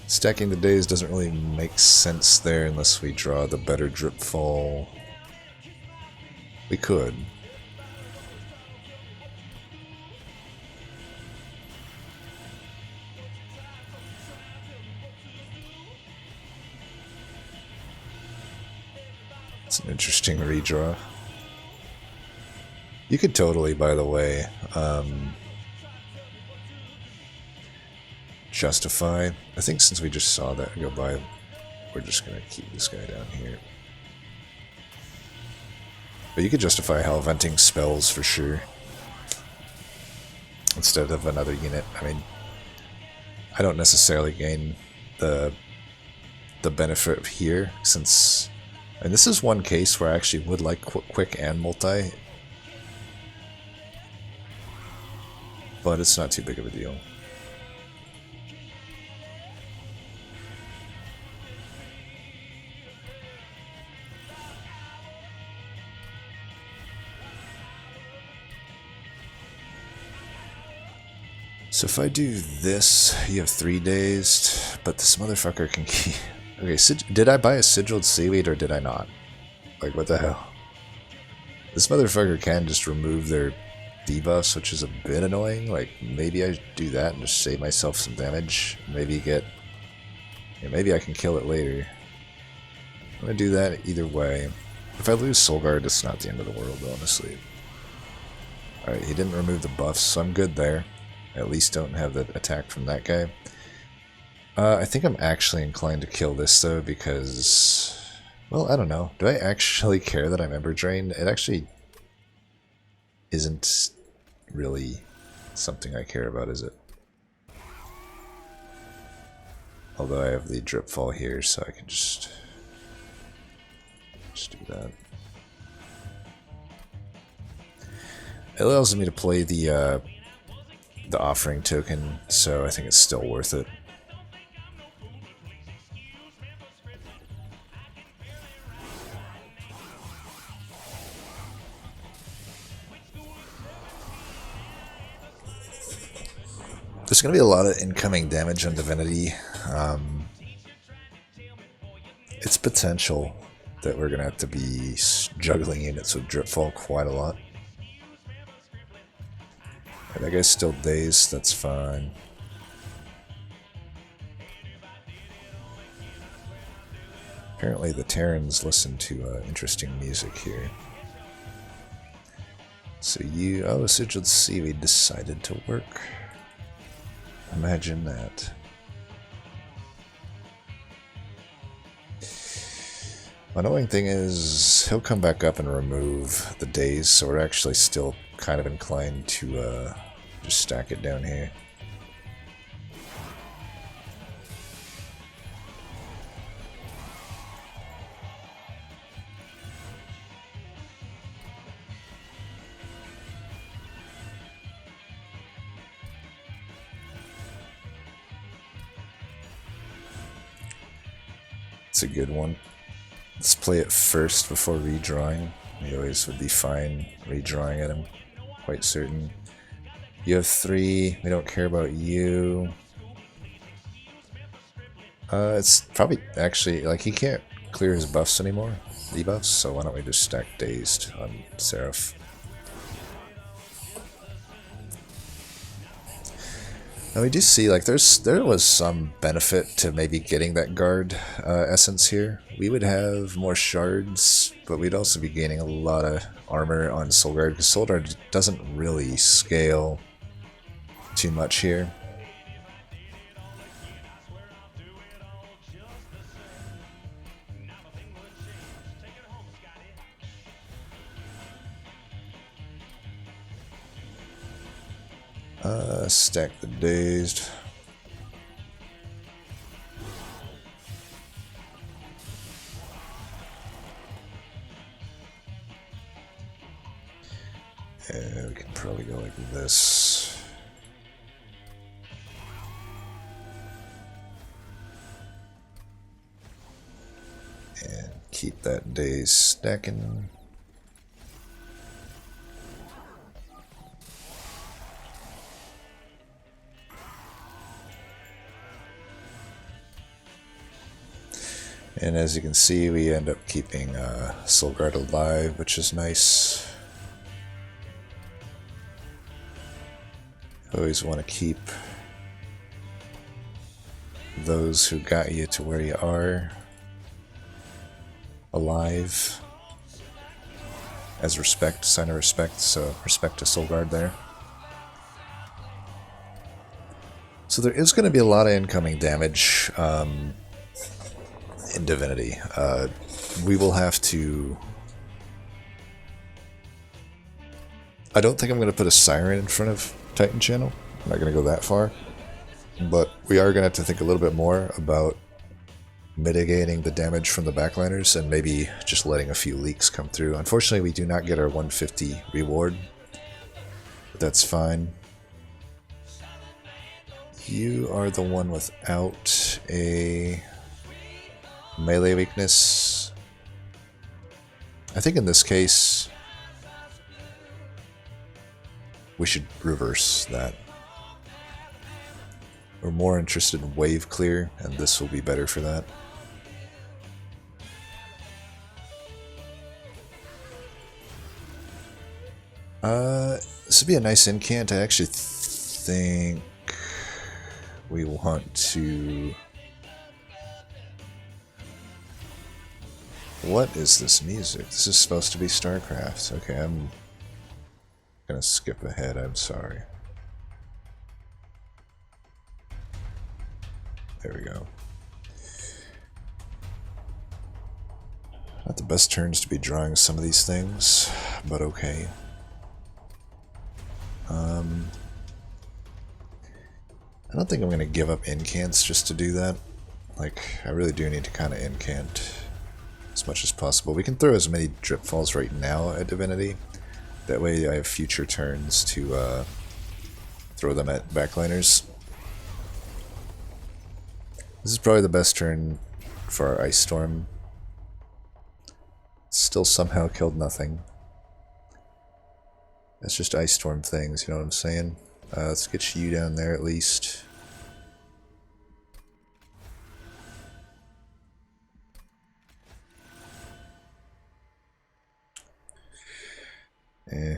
Stacking the days doesn't really make sense there unless we draw the better drip fall. We could. It's an interesting redraw. You could totally, by the way, justify. I think since we just saw that go by, we're just gonna keep this guy down here. But you could justify hell venting spells for sure. Instead of another unit. I mean, I don't necessarily gain the benefit here, since... And this is one case where I actually would like quick and multi. But it's not too big of a deal. So if I do this, you have 3 days, but this motherfucker can keep... Okay, did I buy a Sigiled Seaweed or did I not? Like, what the hell? This motherfucker can just remove their debuffs, which is a bit annoying. Like, maybe I do that and just save myself some damage. Maybe get... Yeah, maybe I can kill it later. I'm gonna do that either way. If I lose Soulguard, it's not the end of the world, honestly. Alright, he didn't remove the buffs, so I'm good there. At least don't have the attack from that guy. I think I'm actually inclined to kill this though, because... Well, I don't know. Do I actually care that I'm Ember Drained? It actually isn't really something I care about, is it? Although I have the drip fall here, so I can just do that. It allows me to play the offering token, so I think it's still worth it. There's going to be a lot of incoming damage on Divinity. It's potential that we're going to have to be juggling units with Dripfall quite a lot. And that guy's still dazed, that's fine. Apparently the Terrans listen to interesting music here. So oh, Sigiled Seaweed decided to work. Imagine that. My annoying thing is he'll come back up and remove the days, so we're actually still kind of inclined to just stack it down here. It's a good one. Let's play it first before redrawing. We always would be fine redrawing at him. Quite certain. You have 3. We don't care about you. It's probably actually like he can't clear his buffs anymore, debuffs. So why don't we just stack Dazed on Seraph? Now we do see like there was some benefit to maybe getting that guard essence here. We would have more shards, but we'd also be gaining a lot of armor on Soulguard, because Soulguard doesn't really scale too much here. Stack the Dazed. And we can probably go like this. And keep that daze stacking. And as you can see, we end up keeping Soulguard alive, which is nice. Always want to keep those who got you to where you are alive as respect, sign of respect, so respect to Soulguard there. So there is going to be a lot of incoming damage in Divinity. We will have to... I don't think I'm going to put a Siren in front of Titan Channel. I'm not going to go that far. But we are going to have to think a little bit more about mitigating the damage from the backliners and maybe just letting a few leaks come through. Unfortunately, we do not get our 150 reward, but that's fine. You are the one without a melee weakness. I think in this case, we should reverse that. We're more interested in wave clear, and this will be better for that. This would be a nice incant. I actually think we want to... What is this music? This is supposed to be StarCraft. Okay, I'm gonna skip ahead, I'm sorry. There we go. Not the best turns to be drawing some of these things, but okay. I don't think I'm going to give up incants just to do that. Like, I really do need to kind of incant as much as possible. We can throw as many drip falls right now at Divinity. That way I have future turns to throw them at backliners. This is probably the best turn for our Ice Storm. Still somehow killed nothing. That's just Ice Storm things, you know what I'm saying? Let's get you down there at least. Eh.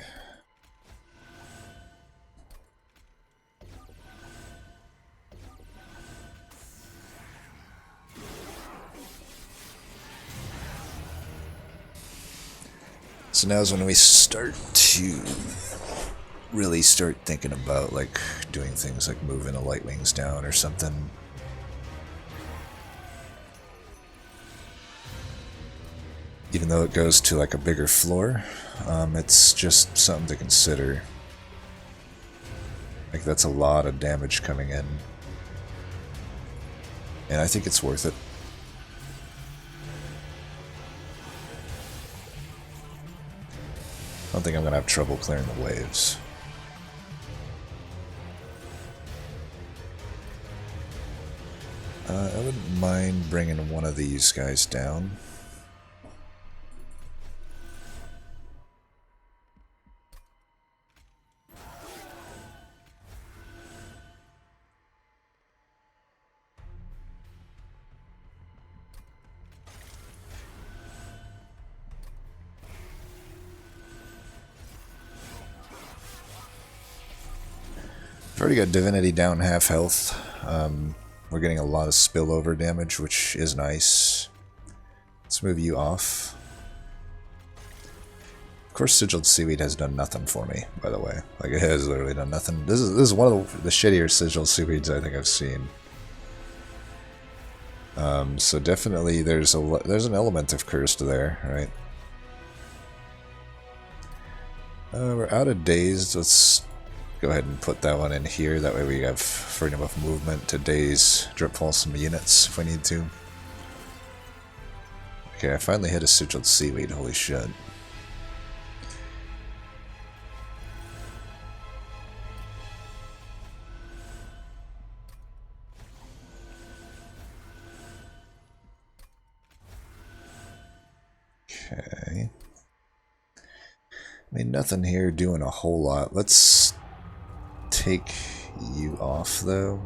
So now is when we start to really start thinking about like doing things like moving the light wings down or something. Even though it goes to like a bigger floor, it's just something to consider. Like that's a lot of damage coming in. And I think it's worth it. I don't think I'm going to have trouble clearing the waves. I wouldn't mind bringing one of these guys down. I've already got Divinity down half health. We're getting a lot of spillover damage, which is nice. Let's move you off. Of course, Sigiled Seaweed has done nothing for me, by the way. Like, it has literally done nothing. This is one of the shittier Sigiled Seaweeds I think I've seen. So definitely there's an element of cursed there, right? We're out of dazed. Let's go ahead and put that one in here. That way we have freedom of movement to daze dripfall some units if we need to. Okay, I finally hit a Sigiled Seaweed. Holy shit. Okay. I mean, nothing here doing a whole lot. Let's take you off, though.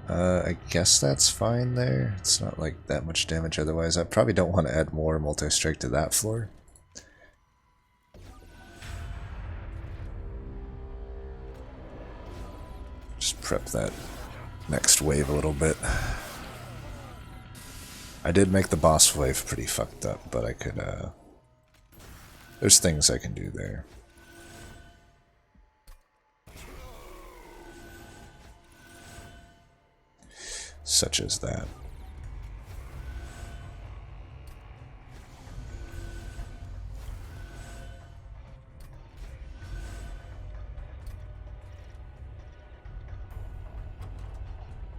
I guess that's fine there. It's not like that much damage otherwise. I probably don't want to add more multi-strike to that floor. Just prep that next wave a little bit. I did make the boss wave pretty fucked up, but I could, there's things I can do there. Such as that.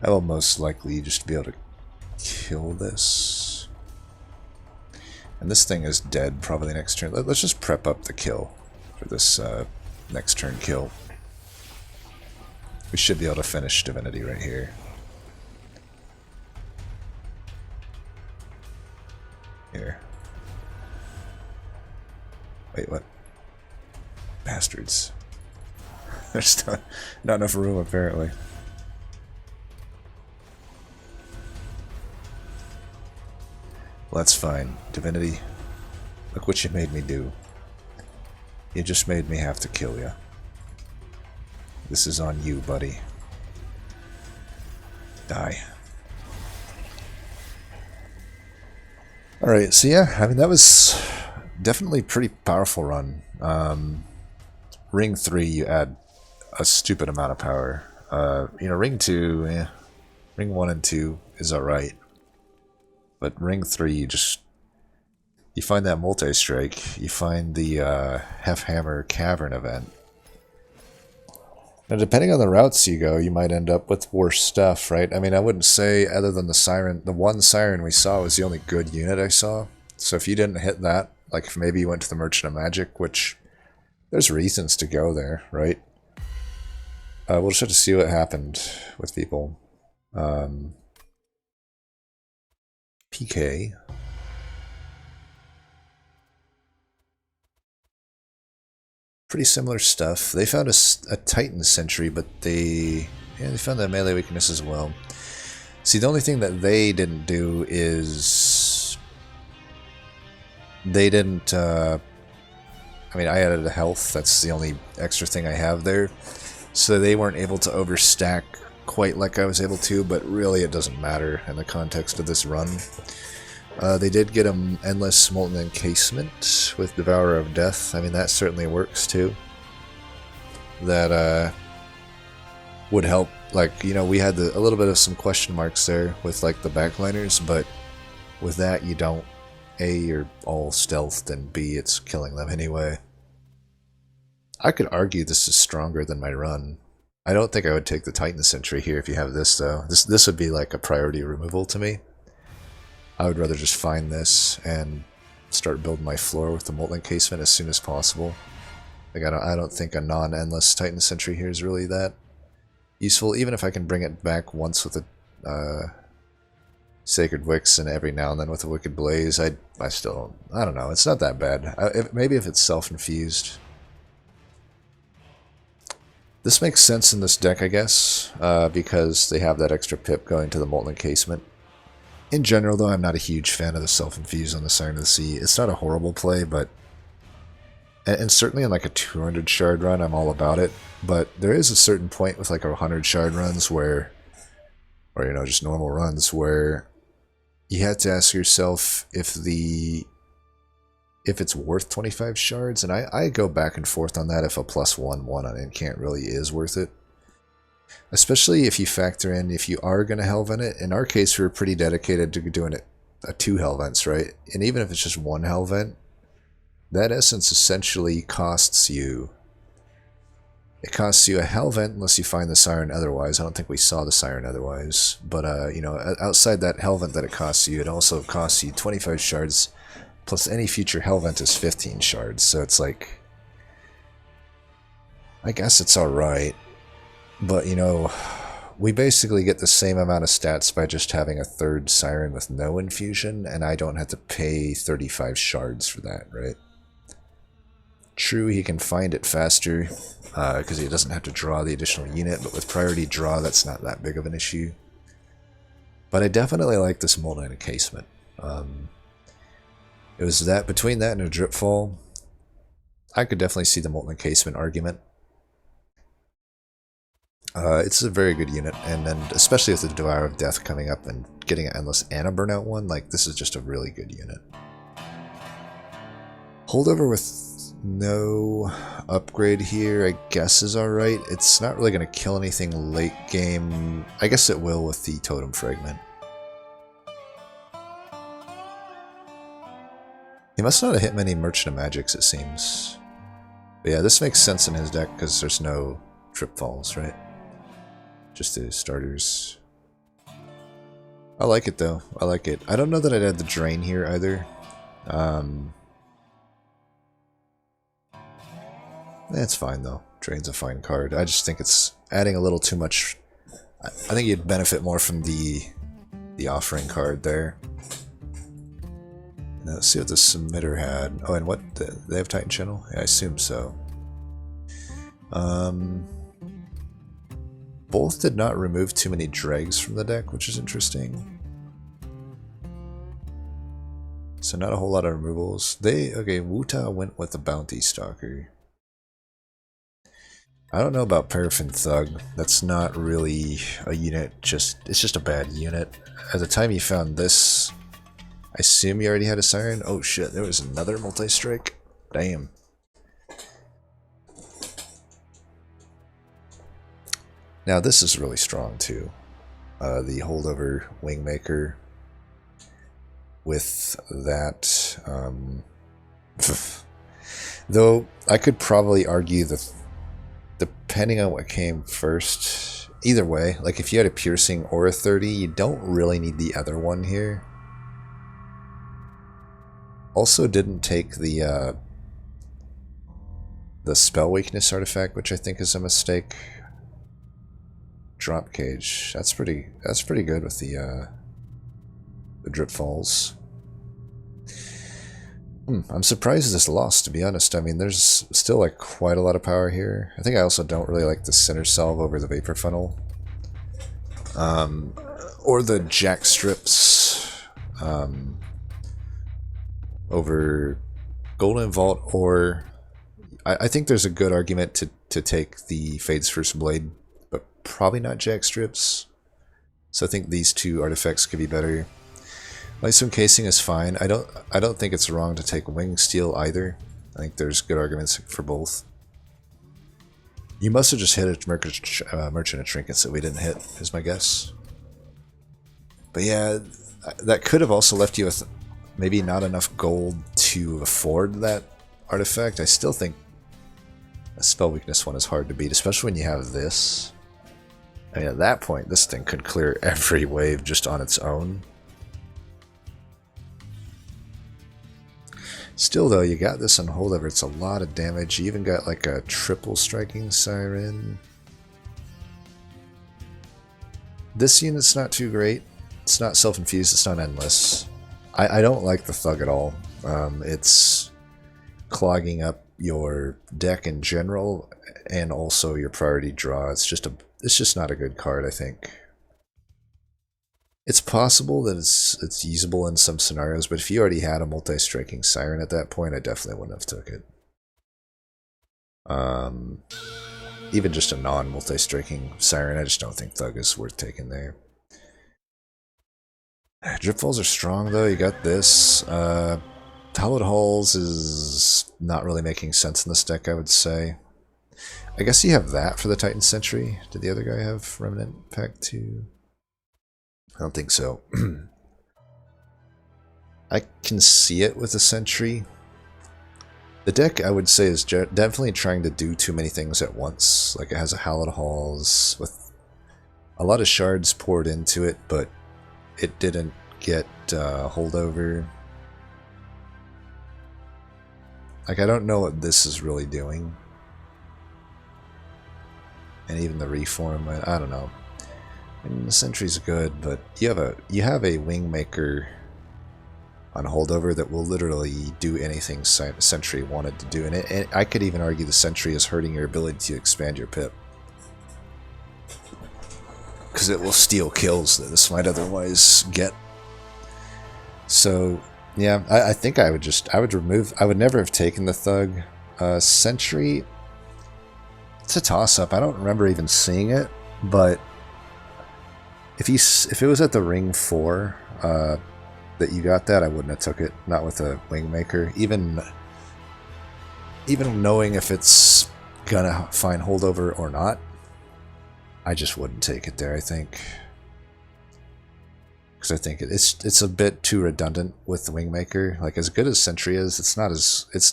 I will most likely just be able to kill this. And this thing is dead probably next turn. Let's just prep up the kill for this next turn kill. We should be able to finish Divinity right here. Here. Wait, what? Bastards. There's not enough room, apparently. Well, that's fine. Divinity, look what you made me do. You just made me have to kill you. This is on you, buddy. Die. Alright, so yeah, I mean, that was definitely a pretty powerful run. Ring 3, you add a stupid amount of power. You know, Ring 2, yeah. Ring 1 and 2 is alright. But Ring 3, you find that multi-strike, you find the Hammer Cavern event. Now, depending on the routes you go, you might end up with worse stuff, right? I mean, I wouldn't say, other than the Siren, the one Siren we saw was the only good unit I saw. So if you didn't hit that, like if maybe you went to the Merchant of Magic, which there's reasons to go there, right? We'll just have to see what happened with people. PK. Pretty similar stuff. They found a Titan Sentry, but they found that melee weakness as well. See, the only thing that they didn't do is they didn't. I mean, I added a health. That's the only extra thing I have there. So they weren't able to overstack quite like I was able to, but really it doesn't matter in the context of this run. They did get an Endless Molten Encasement with Devourer of Death. I mean, that certainly works too. That would help. Like, you know, we had a little bit of some question marks there with like the backliners, but with that you don't. A, you're all stealthed, and B, it's killing them anyway. I could argue this is stronger than my run. I don't think I would take the Titan Sentry here if you have this, though. This would be like a priority removal to me. I would rather just find this and start building my floor with the Molten Encasement as soon as possible. Like, I don't think a non-endless Titan Sentry here is really that useful, even if I can bring it back once with a Sacred Wicks and every now and then with a Wicked Blaze. I still don't know. It's not that bad. Maybe if it's self-infused. This makes sense in this deck, I guess, because they have that extra pip going to the Molten Encasement. In general, though, I'm not a huge fan of the self-infuse on the Siren of the Sea. It's not a horrible play, but... And certainly in like a 200 shard run, I'm all about it. But there is a certain point with like 100 shard runs where... Or, you know, just normal runs where... You have to ask yourself if it's worth 25 shards, and I go back and forth on that if a +1/1 on Incant really is worth it. Especially if you factor in, if you are going to Hellvent it. In our case, we were pretty dedicated to doing it 2 Hellvents, right? And even if it's just 1 Hellvent, that essence essentially costs you... It costs you a Hellvent unless you find the Siren otherwise. I don't think we saw the Siren otherwise. But, you know, outside that Hellvent that it costs you, it also costs you 25 shards, plus any future Hellvent is 15 shards. So it's like... I guess it's alright. But, you know, we basically get the same amount of stats by just having a third Siren with no infusion, and I don't have to pay 35 shards for that, right? True, he can find it faster, because he doesn't have to draw the additional unit, but with priority draw, that's not that big of an issue. But I definitely like this Molten Encasement. It was that, between that and a Dripfall, I could definitely see the Molten Encasement argument. It's a very good unit, and then especially with the Devour of Death coming up and getting an Endless Ana Burnout one, like, this is just a really good unit. Holdover with no upgrade here, I guess, is alright. It's not really going to kill anything late game. I guess it will with the Totem Fragment. He must not have hit many Merchant of Magics, it seems. But yeah, this makes sense in his deck because there's no Trip Falls, right? Just the starters. I like it though. I like it. I don't know that I'd add the Drain here either. It's fine though. Drain's a fine card. I just think it's adding a little too much. I think you'd benefit more from the offering card there. Now, let's see what the submitter had. Oh, and what? They have Titan Channel? Yeah, I assume so. Both did not remove too many dregs from the deck, which is interesting. So not a whole lot of removals. Okay, Wuta went with the Bounty Stalker. I don't know about Paraffin Thug. That's not really a unit, it's just a bad unit. At the time you found this, I assume you already had a Siren? Oh shit, there was another multi-strike? Damn. Now this is really strong too. The Holdover Wingmaker with that. Though I could probably argue that depending on what came first, either way, like if you had a Piercing or a 30, you don't really need the other one here. Also didn't take the Spell Weakness artifact, which I think is a mistake. Drop Cage. That's pretty good with the Drip Falls. I'm surprised this lost, to be honest. I mean, there's still like quite a lot of power here. I think I also don't really like the Center Salve over the Vapor Funnel. Or the Jack Strips over Golden Vault, or I think there's a good argument to take the Fade's First Blade, but probably not Jack Strips. So I think these two artifacts could be better. Lightstone Casing is fine. I don't think it's wrong to take Wing Steel either. I think there's good arguments for both. You must have just hit a Merchant of Trinkets that we didn't hit, is my guess. But yeah, that could have also left you with maybe not enough gold to afford that artifact. I still think a Spell Weakness one is hard to beat, especially when you have this. I mean, at that point, this thing could clear every wave just on its own. Still though, you got this on Holdover, it's a lot of damage. You even got like a triple striking Siren. This unit's not too great. It's not self-infused, it's not endless. I don't like the Thug at all. It's clogging up your deck in general, and also your priority draw. It's just not a good card, I think. It's possible that it's usable in some scenarios, but if you already had a multi-striking Siren at that point, I definitely wouldn't have took it. Even just a non-multi-striking Siren, I just don't think Thug is worth taking there. Dripfalls are strong though, you got this. Hallowed Halls is not really making sense in this deck, I would say. I guess you have that for the Titan Sentry. Did the other guy have Remnant Pack 2? I don't think so. I can see it with a Sentry. The deck, I would say, is definitely trying to do too many things at once. Like, it has a Hallowed Halls with a lot of shards poured into it, but it didn't get Holdover. Like, I don't know what this is really doing. And even the Reform, I don't know. And the sentry's good, but you have a wingmaker on holdover that will literally do anything sentry wanted to do, and I could even argue the sentry is hurting your ability to expand your pip, because it will steal kills that this might otherwise get. So yeah, I think I would never have taken the thug. Sentry, it's a toss-up. I don't remember even seeing it, but if it was at the ring 4 that you got that, I wouldn't have took it. Not with a wingmaker. Even knowing if it's gonna find holdover or not, I just wouldn't take it there, I think. Because I think it's a bit too redundant with the wingmaker. Like, as good as sentry is, it's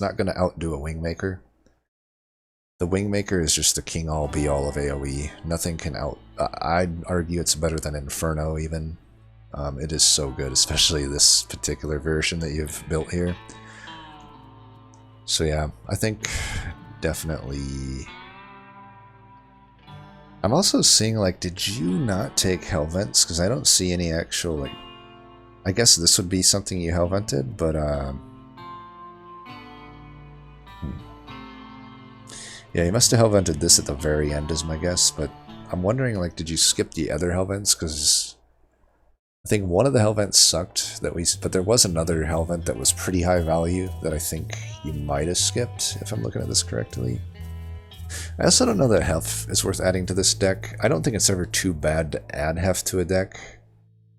not gonna outdo a wingmaker. The wingmaker is just the king all be all of AoE. Nothing can I'd argue it's better than Inferno even. It is so good, especially this particular version that you've built here. So yeah, I think definitely. I'm also seeing, like, did you not take Hellvents? Because I don't see any actual, like, I guess this would be something you Hellvented, but yeah, you must have Hellvented this at the very end is my guess, but I'm wondering, like, did you skip the other Hellvents? Because I think one of the Hellvents sucked, but there was another Hellvent that was pretty high value that I think you might have skipped, if I'm looking at this correctly. I also don't know that Hef is worth adding to this deck. I don't think it's ever too bad to add Hef to a deck.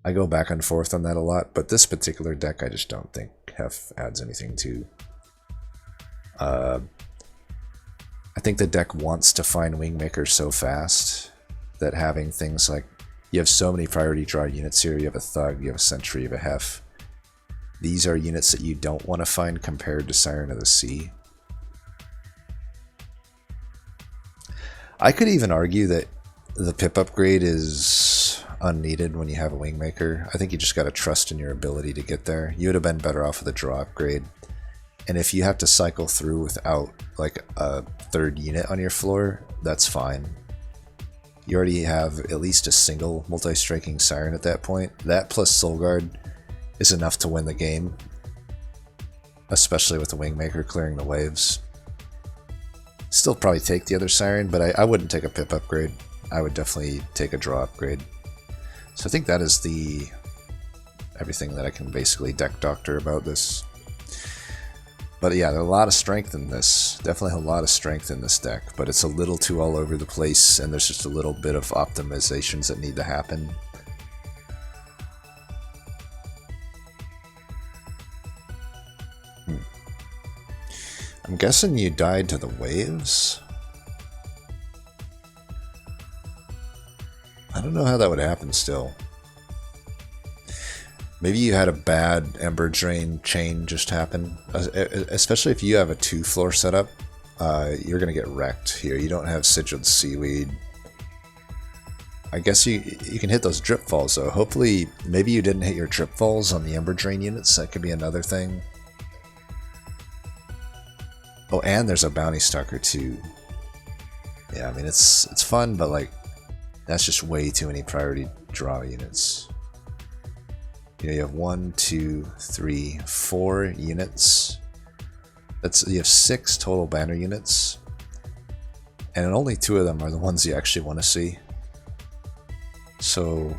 I go back and forth on that a lot, but this particular deck I just don't think Hef adds anything to. I think the deck wants to find Wingmaker so fast that having things like, you have so many priority draw units here, you have a Thug, you have a Sentry, you have a Hef. These are units that you don't want to find compared to Siren of the Sea. I could even argue that the pip upgrade is unneeded when you have a Wingmaker. I think you just got to trust in your ability to get there. You would have been better off with a draw upgrade. And if you have to cycle through without, like, a third unit on your floor, that's fine. You already have at least a single multi-striking Siren at that point. That plus Soul Guard is enough to win the game, especially with the Wingmaker clearing the waves. Still probably take the other Siren, but I wouldn't take a pip upgrade. I would definitely take a draw upgrade. So I think that is everything that I can basically deck doctor about this. But yeah, there's a lot of strength in this. Definitely a lot of strength in this deck, but it's a little too all over the place, and there's just a little bit of optimizations that need to happen. I'm guessing you died to the waves? I don't know how that would happen still. Maybe you had a bad Ember Drain chain just happen. Especially if you have a 2-floor setup, you're going to get wrecked here. You don't have Sigiled Seaweed. I guess you can hit those drip falls though. Hopefully, maybe you didn't hit your drip falls on the Ember Drain units. That could be another thing. Oh, and there's a Bounty Stalker too. Yeah, I mean, it's fun, but, like, that's just way too many priority draw units. You know, you have 1, 2, 3, 4 units. You have 6 total banner units, and only 2 of them are the ones you actually want to see. So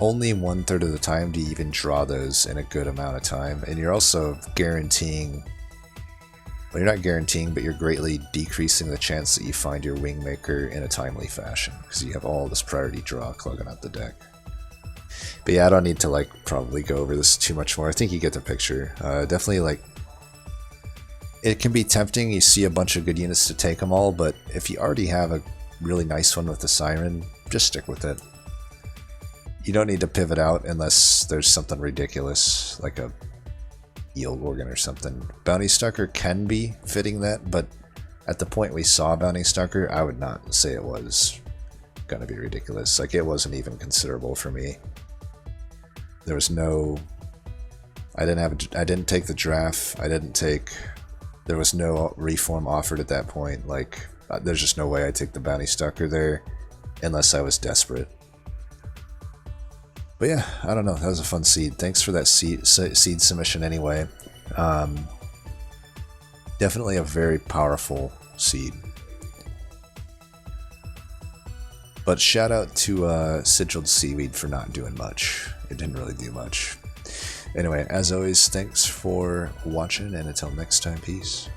only 1/3 of the time do you even draw those in a good amount of time, and you're also guaranteeing. Well, you're not guaranteeing, but you're greatly decreasing the chance that you find your Wingmaker in a timely fashion, because you have all this priority draw clogging up the deck. But yeah, I don't need to, like, probably go over this too much more. I think you get the picture. Definitely, like, it can be tempting. You see a bunch of good units to take them all, but if you already have a really nice one with the Siren, just stick with it. You don't need to pivot out unless there's something ridiculous, like a Yield Organ or something. Bounty Stalker can be fitting that, but at the point we saw Bounty Stalker, I would not say it was gonna be ridiculous. Like, it wasn't even considerable for me. There was no. I didn't take the draft. There was no reform offered at that point. Like, there's just no way I'd take the Bounty Stalker there unless I was desperate. But yeah, I don't know. That was a fun seed. Thanks for that seed submission anyway. Definitely a very powerful seed. But shout out to Sigiled Seaweed for not doing much. It didn't really do much. Anyway, as always, thanks for watching, and until next time, peace.